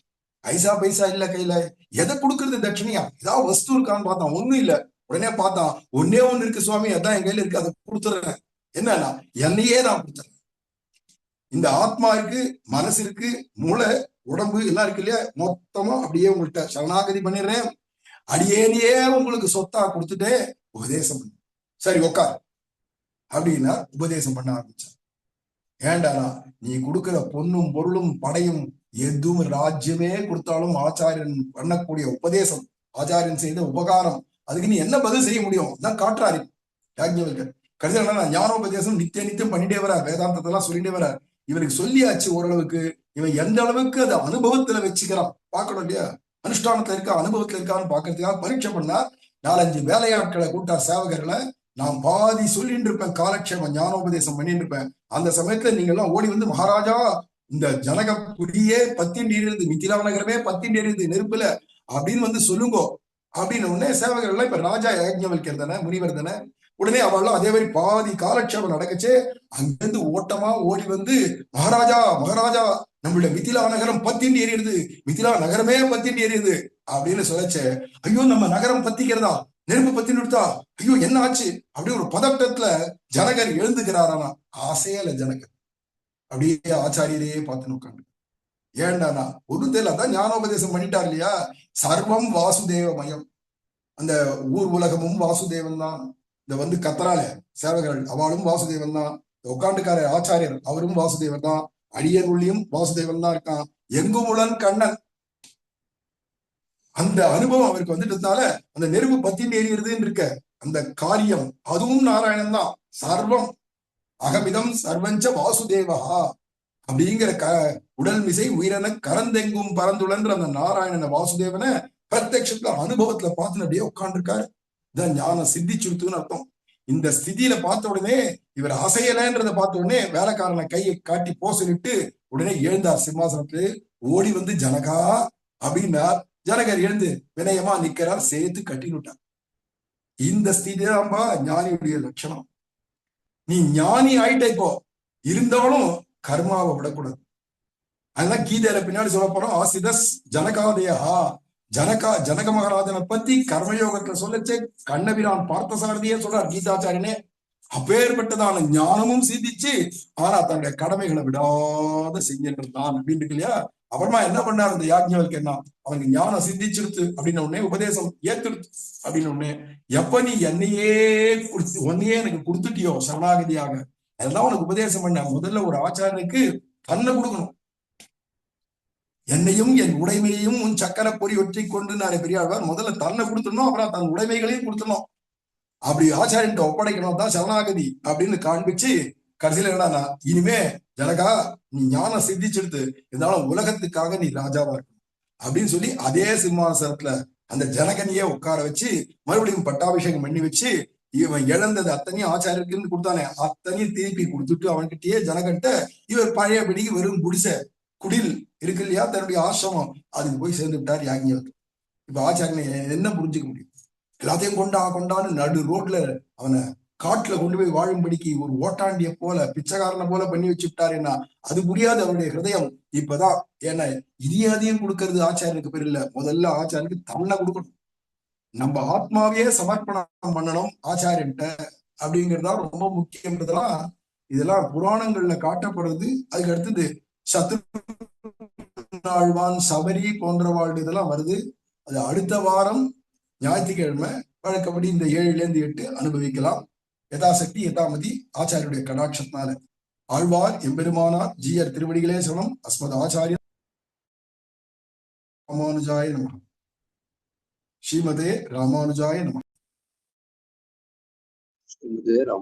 ஐசா பைசா இல்ல கையில, எதை கொடுக்கறது தட்சணையா, ஏதாவது வஸ்து இருக்கான்னு பார்த்தான், ஒண்ணும் இல்ல. உடனே பார்த்தான், ஒன்னே ஒண்ணு இருக்கு சுவாமி, அதான் என் கையில இருக்கு, அதை கொடுத்துறேன். என்னன்னா என்னையே நான் கொடுத்துறேன். இந்த ஆத்மா இருக்கு, மனசு இருக்கு, மூளை உடம்பு எல்லாம் இருக்கு இல்லையா, மொத்தமா அப்படியே உங்கள்கிட்ட சரணாகதி பண்ணிடுறேன், அடியேனையே உங்களுக்கு சொத்தா கொடுத்துட்டே உபதேசம் பண்ண. சரி உக்கார் அப்படின்னா உபதேசம் பண்ண ஆரம்பிச்சான். ஏண்டானா, நீ கொடுக்கிற பொண்ணும் பொருளும் படையும் எதுவும் ராஜ்யமே கொடுத்தாலும் ஆச்சாரியன் பண்ணக்கூடிய உபதேசம், ஆச்சாரியன் செய்த உபகாரம், அதுக்கு நீ என்ன பதில் செய்ய முடியும் தான் காட்டுறாரு யாக்ஞவல்கர். கடைசியில் நான் ஞானோபதேசம் நித்தியம் பண்ணிட்டே வரார், வேதாந்தத்தை எல்லாம் சொல்லிட்டே வரார். இவருக்கு சொல்லியாச்சு ஓரளவுக்கு, இவன் எந்த அளவுக்கு அதை அனுபவத்துல வச்சுக்கிறான் பார்க்கணும் இல்லையா, அனுஷ்டானத்துல இருக்கா அனுபவத்துல இருக்கான்னு பாக்குறதுக்காக பரீட்சை பண்ணா 4-5 வேலையாட்களை கூட்டார், சேவகர்களை. நான் பாதி சொல்லிட்டு இருப்பேன், காலக்ஷேமம் ஞானோபதேசம் பண்ணிட்டு இருப்பேன். அந்த சமயத்துல நீங்க எல்லாம் ஓடி வந்து, மகாராஜா இந்த ஜனகபுரியே பத்தின் எரியுது, மிதிலா நகரமே பத்தின் எரியுது நெருப்புல அப்படின்னு வந்து சொல்லுங்கோ அப்படின்னு. உடனே சேவகர்கள் எல்லாம் இப்ப ராஜா யாக்ஞவல்கர் தானே, முனிவர் தானே. உடனே அவள்லாம் அதே மாதிரி பாதி காலக்ஷேபம் நடக்கச்சே அங்கிருந்து ஓட்டமா ஓடி வந்து, மகாராஜா மகாராஜா நம்மளுடைய மிதிலா நகரம் பத்தின் எரியுது, மிதிலா நகரமே பத்தின் எரியுது அப்படின்னு சொல்லச்சே, ஐயோ நம்ம நகரம் பத்திக்கிறதா, நெருப்பு பத்தி நிறுத்தா, ஐயோ என்ன ஆச்சு அப்படி ஒரு பதட்டத்துல ஜனகர் எழுந்துக்கிறாரானா. ஆசையில ஜனகர் அப்படியே ஆச்சாரியரையே பார்த்து உட்காந்து. ஏண்டானா ஒன்றும் தெரியல, அதான் ஞானோபதேசம் பண்ணிட்டார் இல்லையா, சர்வம் வாசுதேவமயம், அந்த ஊர் உலகமும் வாசுதேவன் தான். இந்த வந்து கத்தரால சேவகர்கள் அவளும் வாசுதேவன் தான், உட்காந்துக்கார ஆச்சாரியர் அவரும் வாசுதேவன் தான், அடியர் உள்ளியும் வாசுதேவன் தான் இருக்கான், எங்குமுடன் கண்ணன். அந்த அனுபவம் அவருக்கு வந்துட்டதுனால அந்த நெருப்பு பத்தின் எரியுறதுன்னு இருக்க அந்த காரியம் அதுவும் நாராயணன் தான். சர்வம் அகமிதம் சர்வஞ்ச வாசுதேவா அப்படிங்கிற உடல் மிசை உயிரென கரந்தெங்கும் பறந்துள்ளன்ற அந்த நாராயணன வாசுதேவனை பிரத்யட்சத்துல அனுபவத்துல பார்த்து அப்படியே உட்காந்துருக்காரு. இதான் ஞானம் சித்திச்சுடுத்துன்னு அர்த்தம். இந்த ஸ்திதியில பார்த்த உடனே இவர் அசையலைன்றதை பார்த்த உடனே வேலைக்காரனை கையை காட்டி போசலிட்டு உடனே எழுந்தார் சிம்மாசனத்து. ஓடி வந்து ஜனகா அப்படின்னார். ஜனகர் எழுந்து வினயமா நிக்கிறார், சேர்த்து கட்டினுட்டார். இந்த ஸ்திதி தான்பா ஞானியுடைய லட்சணம். நீ ஞானி ஆயிட்ட இப்போ, இருந்தாலும் கர்மாவை விடக்கூடாது. அதெல்லாம் கீதையில பின்னாடி சொல்ல போறோம். ஆசிதஸ் ஜனகாதயா, ஜனக மகாராஜனை பத்தி கர்மயோகத்துல சொல்லச்சே கண்ணபிரான் பார்த்தசாரதியே சொல்றார் கீதாச்சாரியனே. அப்பேற்பட்டதான ஞானமும் சிந்திச்சு ஆனா தன்னுடைய கடமைகளை விடாத செஞ்சிருந்தான் அப்படின்னு இருக்கு இல்லையா. அப்புறமா என்ன பண்ணார் அந்த யாக்ஞவல்கர், என்ன அவனுக்கு ஞானம் சிந்திச்சிருத்து அப்படின்னு உடனே உபதேசம் ஏத்துடுத்து அப்படின்னு உடனே, எப்ப நீ என்னையே எனக்கு கொடுத்துட்டியோ சரணாகதியாக, அதெல்லாம் உனக்கு உபதேசம் பண்ண. முதல்ல ஒரு ஆச்சாரனுக்கு தன்னை கொடுக்கணும். என்னையும் என் உடைமையையும் உன் சக்கர பொறி ஒற்றி கொண்டு நான் பெரியாழ்வார் முதல்ல தன்னை கொடுத்துடணும், அப்புறம் தன் உடைமைகளையும் கொடுத்துடணும். அப்படி ஆச்சாரியன் ஒப்படைக்கணும் தான் சரணாகதி அப்படின்னு காண்பிச்சு கடைசியில என்னன்னா, இனிமே ஜனகா நீ ஞானம் சித்திச்செடுத்து இருந்தாலும் உலகத்துக்காக நீ ராஜாவா இருக்கணும் அப்படின்னு சொல்லி அதே சிம்மாசனத்துல அந்த ஜனகனையே உட்கார வச்சு மறுபடியும் பட்டாபிஷேகம் பண்ணி வச்சு, இவன் இழந்தது அத்தனையும் ஆச்சாரியருக்கு கொடுத்தானே அத்தனையும் திருப்பி கொடுத்துட்டு அவன்கிட்டயே ஜனகன்ட்ட இவர் பழையபடிக்கு வெறும் குடிசை குடில் இருக்கு இல்லையா, தன்னுடைய ஆசிரமம் அதுக்கு போய் சேர்ந்து விட்டார் யாக்ஞவல்கர். இப்ப ஆச்சாரியனை என்ன புரிஞ்சுக்க முடியும்? எல்லாத்தையும் கொண்டான்னு நடு ரோட்ல அவனை காட்டுல கொண்டு போய் வாழும்படிக்கு ஒரு ஓட்டாண்டிய போல பிச்சைக்காரனை போல பண்ணி வச்சுட்டாருன்னா அது புரியாது அவருடைய ஹிருதயம். இப்பதான் ஏன்னா இதையும் அதையும் கொடுக்கறது ஆச்சாரியனுக்கு பேர் இல்ல, முதல்ல ஆச்சாரியனுக்கு தன்னை கொடுக்கணும். நம்ம ஆத்மாவையே சமர்ப்பணம் பண்ணணும் ஆச்சாரியன்ட்ட அப்படிங்கிறதா ரொம்ப முக்கியன்றதெல்லாம் இதெல்லாம் புராணங்கள்ல காட்டப்படுறது. அதுக்கு அடுத்தது சத்துருவாழ்வான் சபரி போன்றவாழ் இதெல்லாம் வருது. அது அடுத்த வாரம் ஞாயிற்றுக்கிழமை வழக்கப்படி இந்த 7லேருந்து 8 அனுபவிக்கலாம். யதாசக்தி யதாமதி ஆச்சாரியுடைய கடாட்சத்தினால. ஆழ்வார் எம்பெருமானார் ஜீயர் திருவடிகளே சரணம். அஸ்மத் ஆச்சாரிய ராமானுஜாய நம. ஸ்ரீமதே ராமானுஜாய நம.